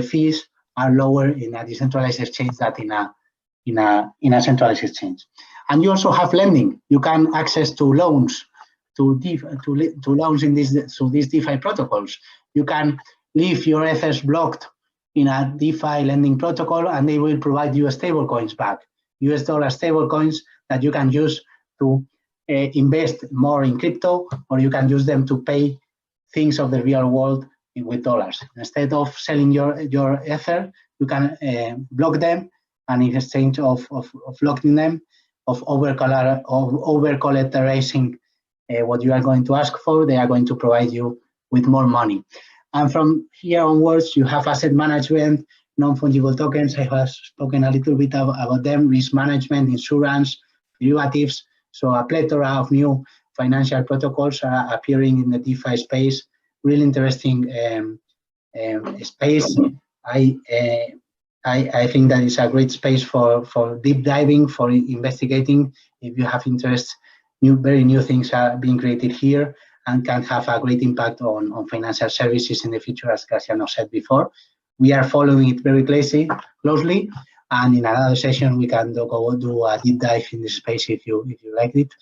fees are lower in a decentralized exchange than in a centralized exchange. And you also have lending. You can access to loans, to loans in these DeFi protocols. You can leave your Ethers blocked in a DeFi lending protocol, and they will provide you stable coins back, US dollar stable coins that you can use to invest more in crypto, or you can use them to pay things of the real world with dollars. Instead of selling your Ether, you can block them, and in exchange of locking them, of over collateralizing what you are going to ask for, they are going to provide you with more money. And from here onwards, you have asset management, non-fungible tokens. I have spoken a little bit about them, risk management, insurance, derivatives. So a plethora of new financial protocols are appearing in the DeFi space. Really interesting space. I think that is a great space for deep diving, for investigating. If you have interest, very new things are being created here and can have a great impact on financial services in the future, as Graziano said before. We are following it very closely, and in another session we can go do a deep dive in this space if you like it.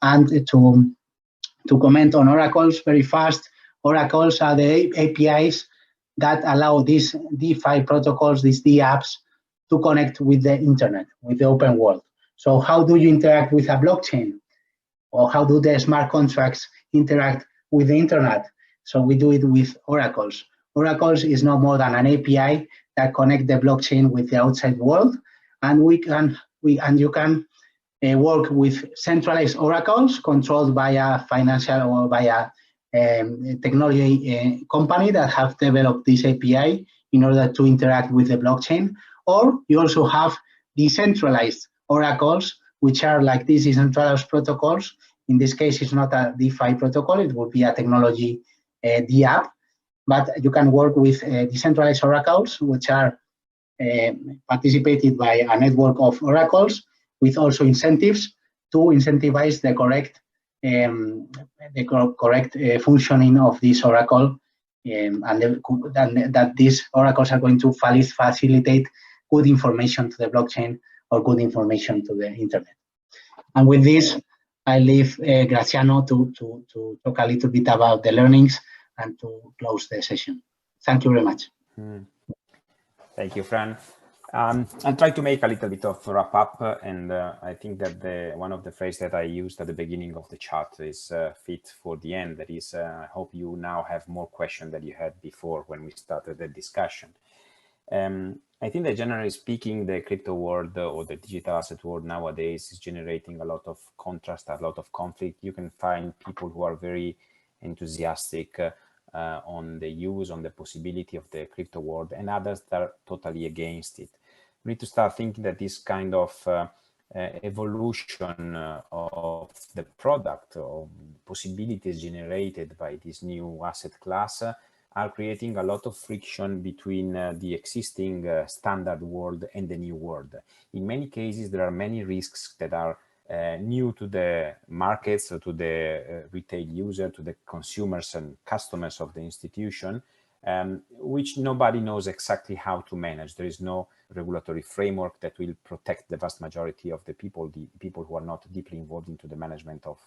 And to comment on oracles very fast, oracles are the APIs that allow these DeFi protocols, these DApps, to connect with the internet, with the open world. So how do you interact with a blockchain? Or how do the smart contracts interact with the internet? So we do it with oracles. Oracles is no more than an API that connects the blockchain with the outside world, and you can work with centralized oracles controlled by a financial or by a technology company that have developed this API in order to interact with the blockchain. Or you also have decentralized oracles, which are like these decentralized protocols. In this case, it's not a DeFi protocol, it would be a technology DApp, but you can work with decentralized oracles, which are participated by a network of oracles with also incentives to incentivize the correct functioning of this oracle, and that these oracles are going to facilitate good information to the blockchain or good information to the internet. And with this, I leave Graziano to talk a little bit about the learnings and to close the session. Thank you very much. Thank you, Fran. I'll try to make a little bit of wrap up, and I think that one of the phrases that I used at the beginning of the chat is fit for the end. That is, I hope you now have more questions than you had before when we started the discussion. I think that generally speaking, the crypto world or the digital asset world nowadays is generating a lot of contrast, a lot of conflict. You can find people who are very enthusiastic on the use, on the possibility of the crypto world, and others that are totally against it. We need to start thinking that this kind of evolution of the product or possibilities generated by this new asset class are creating a lot of friction between the existing standard world and the new world. In many cases, there are many risks that are new to the markets, or to the retail user, to the consumers and customers of the institution, which nobody knows exactly how to manage. There is no regulatory framework that will protect the vast majority of the people who are not deeply involved into the management of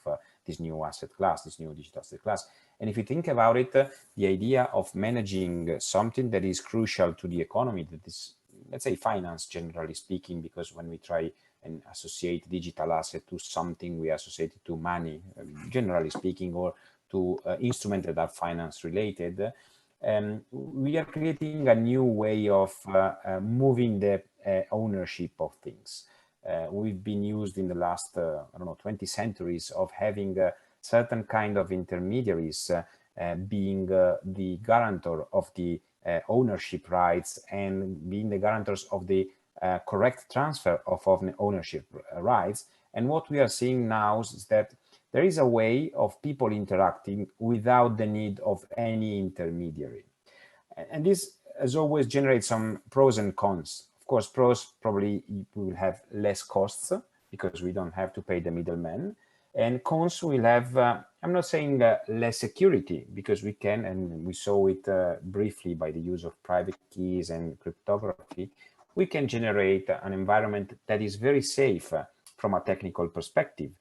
this new asset class, this new digital asset class. And if you think about it, the idea of managing something that is crucial to the economy, that is, let's say, finance, generally speaking, because when we try and associate digital asset to something, we associate it to money, generally speaking, or to instruments that are finance related. We are creating a new way of moving the ownership of things. We've been used in the last, 20 centuries of having certain kind of intermediaries being the guarantor of the ownership rights and being the guarantors of the correct transfer of ownership rights. And what we are seeing now is that there is a way of people interacting without the need of any intermediary. And this, as always, generates some pros and cons. Of course, pros, probably we will have less costs because we don't have to pay the middleman. And cons will have, I'm not saying less security, because we can, and we saw it briefly by the use of private keys and cryptography, we can generate an environment that is very safe from a technical perspective.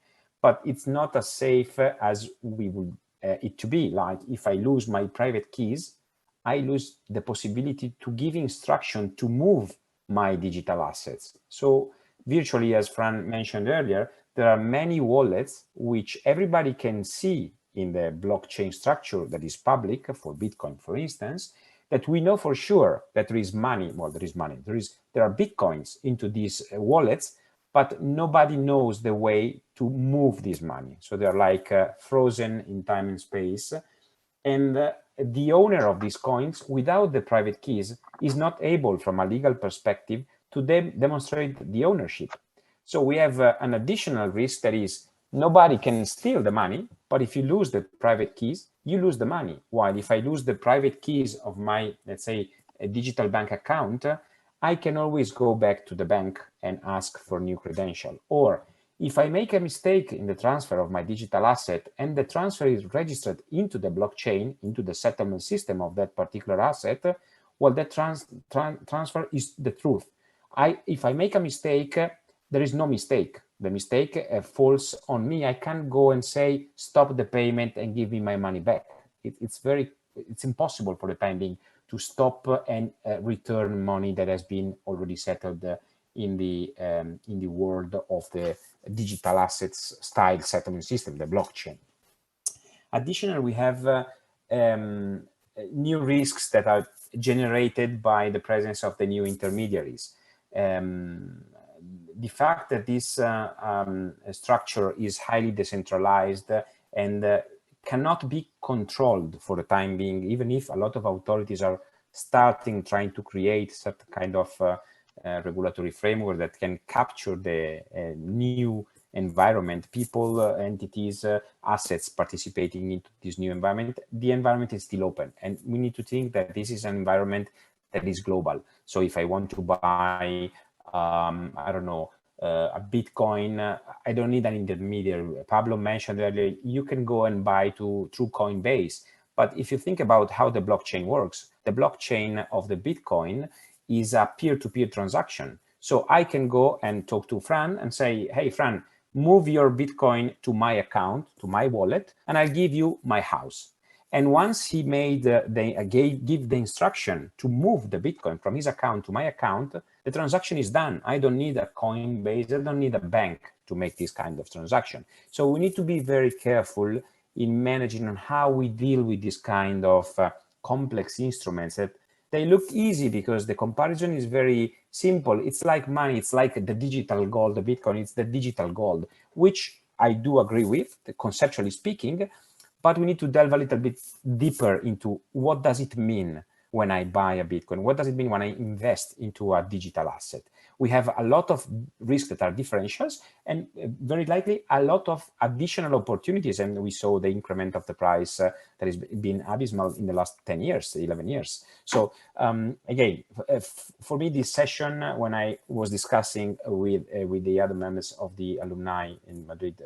But it's not as safe as we would it to be. Like, if I lose my private keys, I lose the possibility to give instruction to move my digital assets. So virtually, as Fran mentioned earlier, there are many wallets which everybody can see in the blockchain structure that is public, for Bitcoin, for instance, that we know for sure that there is money. Well, there is money. There are Bitcoins into these wallets, but nobody knows the way to move this money. So they're like frozen in time and space. And the owner of these coins, without the private keys, is not able, from a legal perspective, to demonstrate the ownership. So we have an additional risk, that is, nobody can steal the money, but if you lose the private keys, you lose the money. While if I lose the private keys of my, let's say, a digital bank account, I can always go back to the bank and ask for new credential. Or if I make a mistake in the transfer of my digital asset and the transfer is registered into the blockchain, into the settlement system of that particular asset, well, that transfer is the truth. If I make a mistake, there is no mistake. The mistake falls on me. I can't go and say, stop the payment and give me my money back. It's impossible for the time being to stop and return money that has been already settled in the world of the digital assets style settlement system, the blockchain. Additionally, we have new risks that are generated by the presence of the new intermediaries. The fact that this structure is highly decentralized and cannot be controlled for the time being, even if a lot of authorities are trying to create certain kind of regulatory framework that can capture the new environment, people, entities, assets participating into this new environment. The environment is still open, and we need to think that this is an environment that is global. So if I want to buy I don't know, a Bitcoin, I don't need an intermediary. Pablo mentioned earlier, you can go and buy through Coinbase. But if you think about how the blockchain works, the blockchain of the Bitcoin is a peer-to-peer transaction. So I can go and talk to Fran and say, hey, Fran, move your Bitcoin to my account, to my wallet, and I'll give you my house. And once he made give the instruction to move the Bitcoin from his account to my account, the transaction is done. I don't need a Coinbase, I don't need a bank to make this kind of transaction. So we need to be very careful in managing on how we deal with this kind of complex instruments that they look easy because the comparison is very simple. It's like money, it's like the digital gold, the Bitcoin, it's the digital gold, which I do agree with, conceptually speaking. But we need to delve a little bit deeper into what does it mean when I buy a Bitcoin? What does it mean when I invest into a digital asset? We have a lot of risks that are differentials and very likely a lot of additional opportunities. And we saw the increment of the price that has been abysmal in the last 10 years, 11 years. So again, for me, this session, when I was discussing with the other members of the alumni in Madrid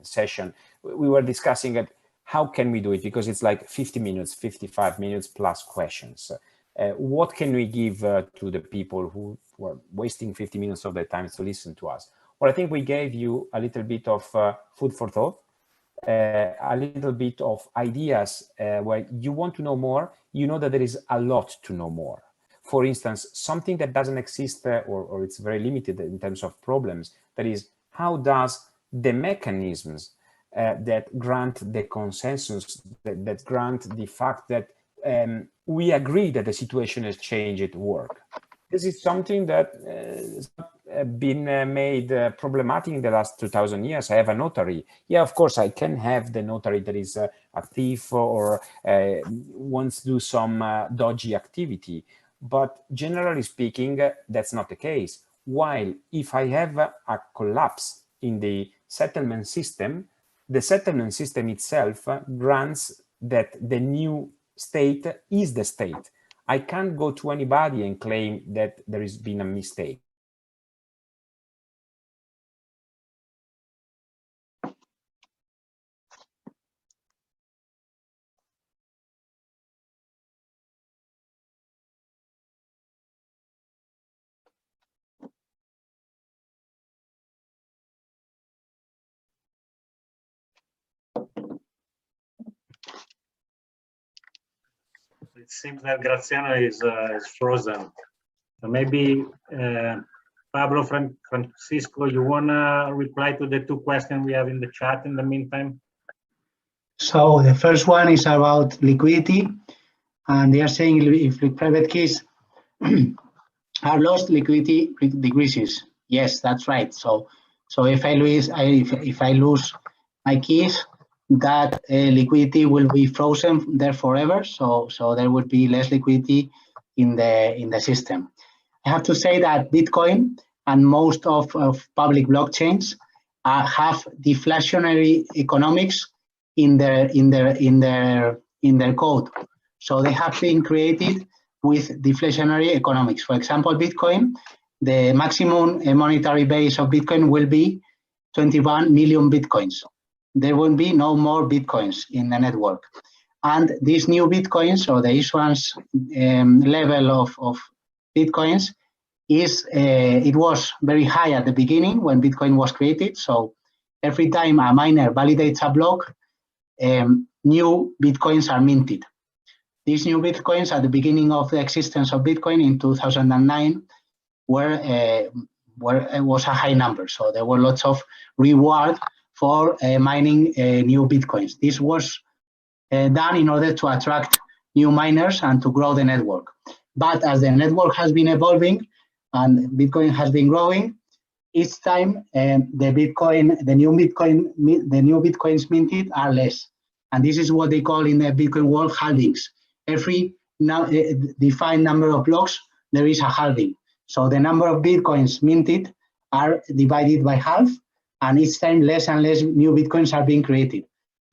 session, we were discussing it, how can we do it? Because it's like 50 minutes, 55 minutes plus questions. What can we give to the people who were wasting 50 minutes of their time to listen to us? Well, I think we gave you a little bit of food for thought, a little bit of ideas where you want to know more, you know that there is a lot to know more. For instance, something that doesn't exist or it's very limited in terms of problems, that is, how does the mechanisms that grant the consensus, that grant the fact that we agree that the situation has changed work. This is something that has been made problematic in the last 2000 years. I have a notary. Yeah, of course, I can have the notary that is a thief or wants to do some dodgy activity. But generally speaking, that's not the case. While if I have a collapse in the settlement system, the settlement system itself grants that the new state is the state. I can't go to anybody and claim that there has been a mistake. It seems that Graziano is frozen. So maybe Pablo, Francisco, you want to reply to the two questions we have in the chat in the meantime? So the first one is about liquidity, and they are saying if the private keys are lost, liquidity decreases. Yes, that's right. So if I lose my keys, that liquidity will be frozen there forever. So there would be less liquidity in the system. I have to say that Bitcoin and most of public blockchains have deflationary economics in their code. So they have been created with deflationary economics. For example, Bitcoin, the maximum monetary base of Bitcoin will be 21 million Bitcoins. There will be no more Bitcoins in the network. And these new Bitcoins, or the issuance level of Bitcoins, it was very high at the beginning when Bitcoin was created. So every time a miner validates a block, new Bitcoins are minted. These new Bitcoins at the beginning of the existence of Bitcoin in 2009 it was a high number. So there were lots of reward for mining new Bitcoins. This was done in order to attract new miners and to grow the network. But as the network has been evolving and Bitcoin has been growing, each time the new Bitcoins minted are less. And this is what they call in the Bitcoin world halvings. Every defined number of blocks, there is a halving. So the number of Bitcoins minted are divided by half, and each time less and less new Bitcoins are being created.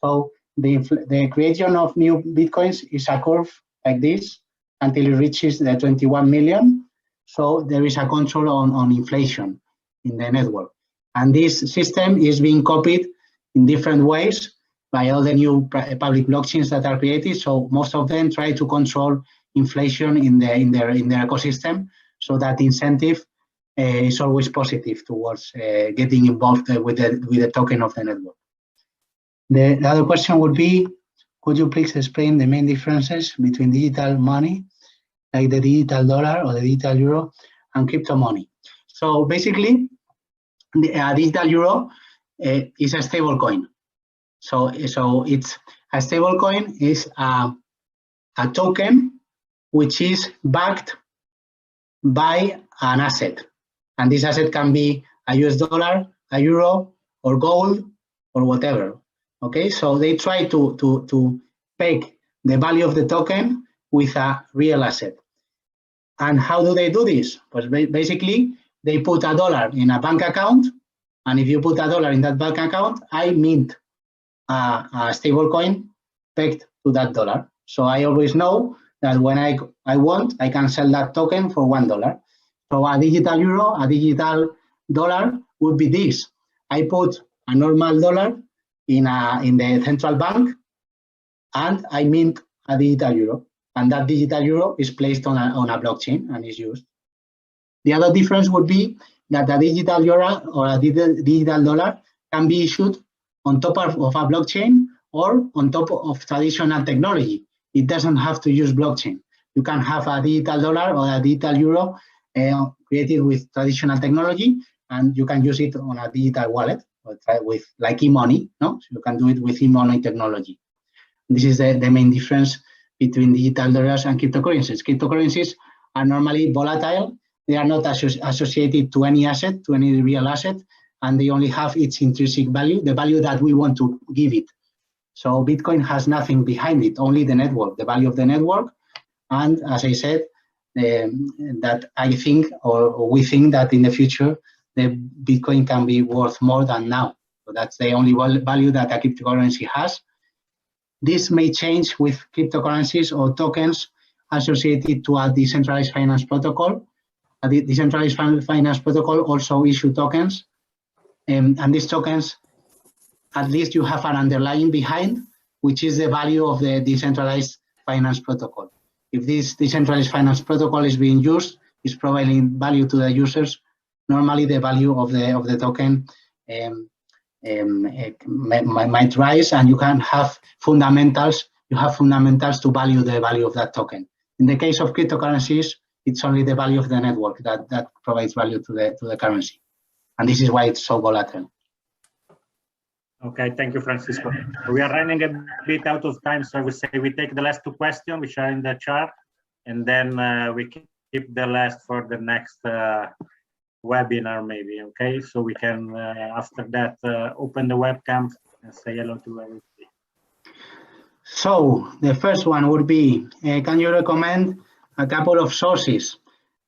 So the creation of new Bitcoins is a curve like this until it reaches the 21 million. So there is a control on inflation in the network. And this system is being copied in different ways by all the new public blockchains that are created. So most of them try to control inflation in their ecosystem, so that the incentive is always positive towards getting involved with the token of the network. The other question would be, could you please explain the main differences between digital money, like the digital dollar or the digital euro, and crypto money? So basically, the digital euro is a stable coin. So it's a stable coin is a token which is backed by an asset, and this asset can be a US dollar, a euro, or gold, or whatever. Okay, so they try to peg the value of the token with a real asset. And how do they do this? Well, basically, they put a dollar in a bank account, and if you put a dollar in that bank account, I mint a stable coin pegged to that dollar. So I always know that when I want, I can sell that token for $1. So a digital euro, a digital dollar would be this. I put a normal dollar in the central bank, and I mint a digital euro. And that digital euro is placed on a blockchain and is used. The other difference would be that a digital euro or a digital dollar can be issued on top of a blockchain or on top of traditional technology. It doesn't have to use blockchain. You can have a digital dollar or a digital euro created with traditional technology, and you can use it on a digital wallet with like e-money. No, so you can do it with e-money technology. This is the main difference between digital dollars and cryptocurrencies. Cryptocurrencies are normally volatile. They are not associated to any asset, to any real asset, and they only have its intrinsic value, the value that we want to give it. So Bitcoin has nothing behind it, only the network, the value of the network. And as I said, that I think, or we think that in the future, the Bitcoin can be worth more than now. So that's the only value that a cryptocurrency has. This may change with cryptocurrencies or tokens associated to a decentralized finance protocol. A decentralized finance protocol also issue tokens. And these tokens, at least you have an underlying behind, which is the value of the decentralized finance protocol. If this decentralized finance protocol is being used, is providing value to the users, normally the value of the token might rise, and you can have fundamentals. You have fundamentals to value the value of that token. In the case of cryptocurrencies, it's only the value of the network that provides value to the currency, and this is why it's so volatile. Okay, thank you, Francisco. We are running a bit out of time, so I would say we take the last two questions, which are in the chat, and then we keep the last for the next webinar, maybe. Okay, so we can after that open the webcam and say hello to everybody. So the first one would be, can you recommend a couple of sources?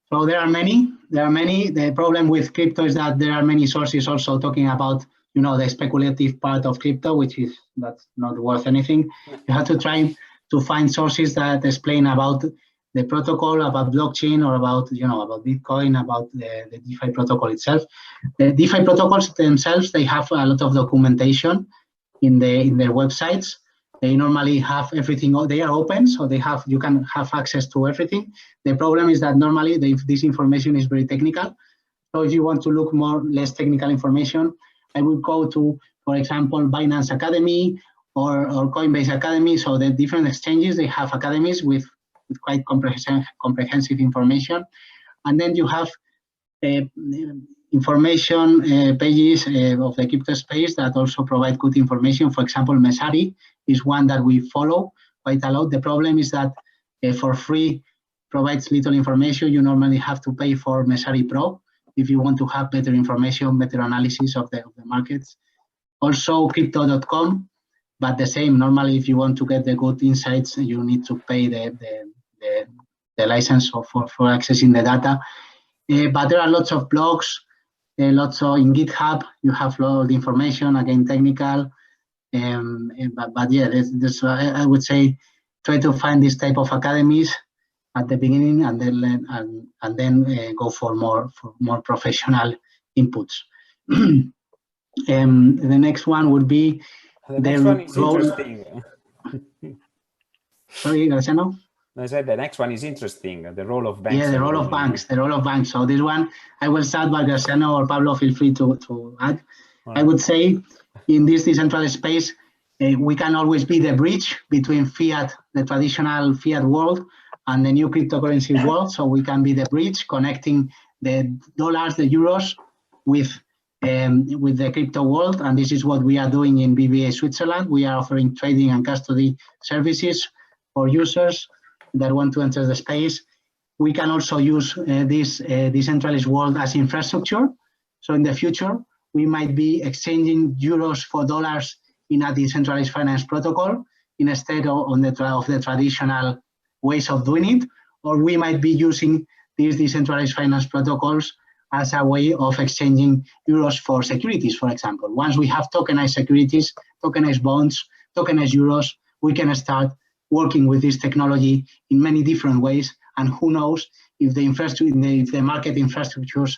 So there are many. The problem with crypto is that there are many sources also talking about, you know, the speculative part of crypto, that's not worth anything. You have to try to find sources that explain about the protocol, about blockchain, or about about Bitcoin, about the DeFi protocol itself. The DeFi protocols themselves, they have a lot of documentation in their websites. They normally have everything. They are open, so you can have access to everything. The problem is that normally this information is very technical. So if you want to look less technical information, I would go to, for example, Binance Academy or Coinbase Academy. So the different exchanges, they have academies with quite comprehensive information. And then you have information pages of the crypto space that also provide good information. For example, Messari is one that we follow quite a lot. The problem is that for free provides little information. You normally have to pay for Messari Pro if you want to have better information, better analysis of the markets. Also crypto.com, but the same. Normally, if you want to get the good insights, you need to pay the license for accessing the data. But there are lots of blogs, lots of in GitHub. You have a lot of information, again, technical. But yeah, I would say try to find this type of academies at the beginning, and then go for more professional inputs. The next one would be the next one is interesting. Sorry, Graziano? I said the next one is interesting, the role of banks. Yeah, the role of banks, So this one, I will start, but Graziano or Pablo, feel free to add. Right. I would say in this decentralized space, we can always be the bridge between fiat, the traditional fiat world, and the new cryptocurrency world. So we can be the bridge connecting the dollars, the euros, with the crypto world. And this is what we are doing in BBVA Switzerland. We are offering trading and custody services for users that want to enter the space. We can also use this decentralized world as infrastructure. So in the future, we might be exchanging euros for dollars in a decentralized finance protocol instead of the traditional ways of doing it. Or we might be using these decentralized finance protocols as a way of exchanging euros for securities, for example. Once we have tokenized securities, tokenized bonds, tokenized euros, we can start working with this technology in many different ways. And who knows if the market infrastructures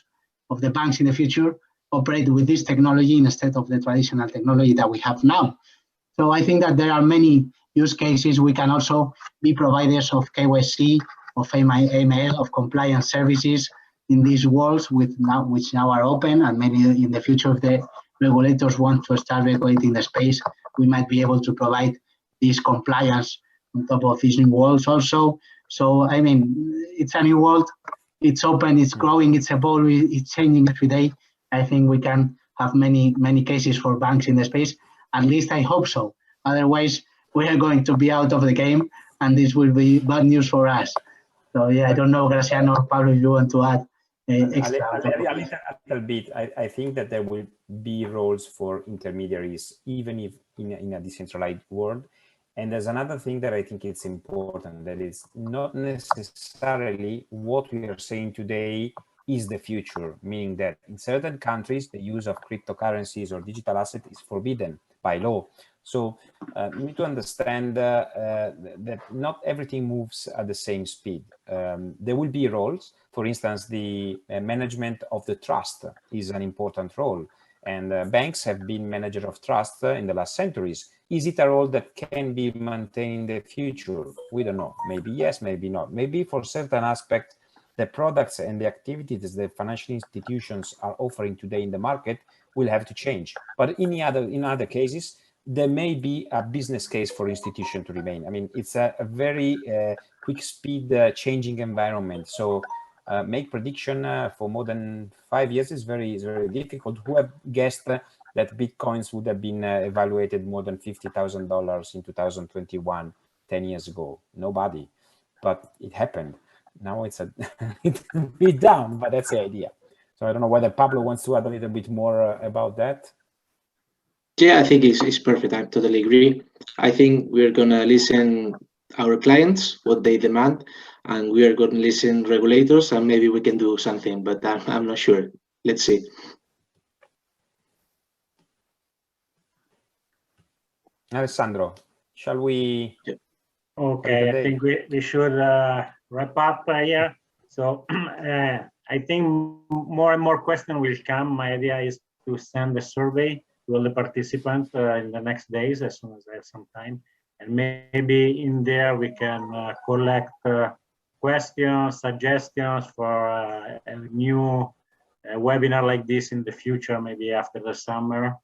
of the banks in the future operate with this technology instead of the traditional technology that we have now. So I think that there are many use cases. We can also be providers of KYC, of AML, of compliance services in these worlds which now are open, and maybe in the future, if the regulators want to start regulating the space, we might be able to provide this compliance on top of these new worlds also. So, I mean, it's a new world. It's open, it's growing, it's evolving, it's changing every day. I think we can have many cases for banks in the space. At least I hope so. Otherwise, we are going to be out of the game, and this will be bad news for us. So, yeah, I don't know, Graziano or Pablo, if you want to add extra. A little bit. I think that there will be roles for intermediaries, even if in a decentralized world. And there's another thing that I think it's important, that is not necessarily what we are saying today is the future, meaning that in certain countries, the use of cryptocurrencies or digital assets is forbidden by law. So you need to understand that not everything moves at the same speed. There will be roles. For instance, the management of the trust is an important role. And banks have been manager of trust in the last centuries. Is it a role that can be maintained in the future? We don't know. Maybe yes, maybe not. Maybe for certain aspects, the products and the activities that financial institutions are offering today in the market will have to change. But in other cases, there may be a business case for institution to remain. I mean, it's a very quick speed changing environment. So make prediction for more than 5 years is very difficult. Who have guessed that Bitcoins would have been evaluated more than $50,000 in 2021, 10 years ago? Nobody, but it happened. Now it's a bit down, but that's the idea. So I don't know whether Pablo wants to add a little bit more about that. Yeah, I think it's perfect. I totally agree. I think we're going to listen our clients, what they demand, and we are going to listen regulators, and maybe we can do something, but I'm not sure. Let's see. Alessandro, shall we? Okay, I think we should wrap up here. So I think more and more questions will come. My idea is to send a survey to all the participants in the next days, as soon as I have some time. And maybe in there we can collect questions, suggestions for a new webinar like this in the future, maybe after the summer,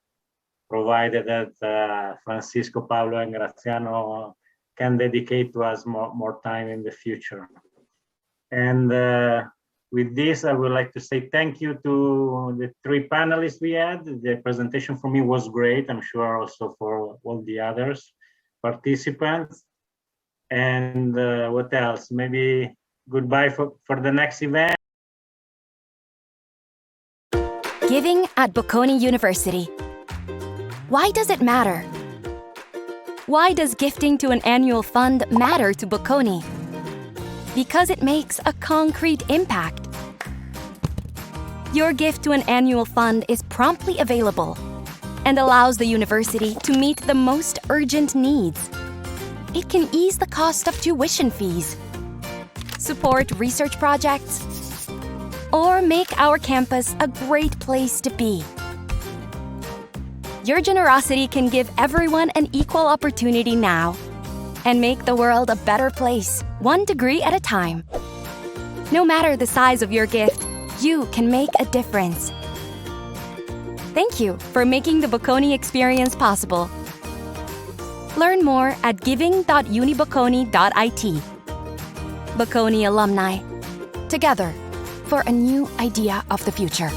provided that Francisco, Pablo, and Graziano can dedicate to us more time in the future. And with this, I would like to say thank you to the three panelists we had. The presentation for me was great. I'm sure also for all the others participants. And what else? Maybe goodbye for the next event. Giving at Bocconi University. Why does it matter? Why does gifting to an annual fund matter to Bocconi? Because it makes a concrete impact. Your gift to an annual fund is promptly available and allows the university to meet the most urgent needs. It can ease the cost of tuition fees, support research projects, or make our campus a great place to be. Your generosity can give everyone an equal opportunity now and make the world a better place, one degree at a time. No matter the size of your gift, you can make a difference. Thank you for making the Bocconi experience possible. Learn more at giving.unibocconi.it. Bocconi alumni, together for a new idea of the future.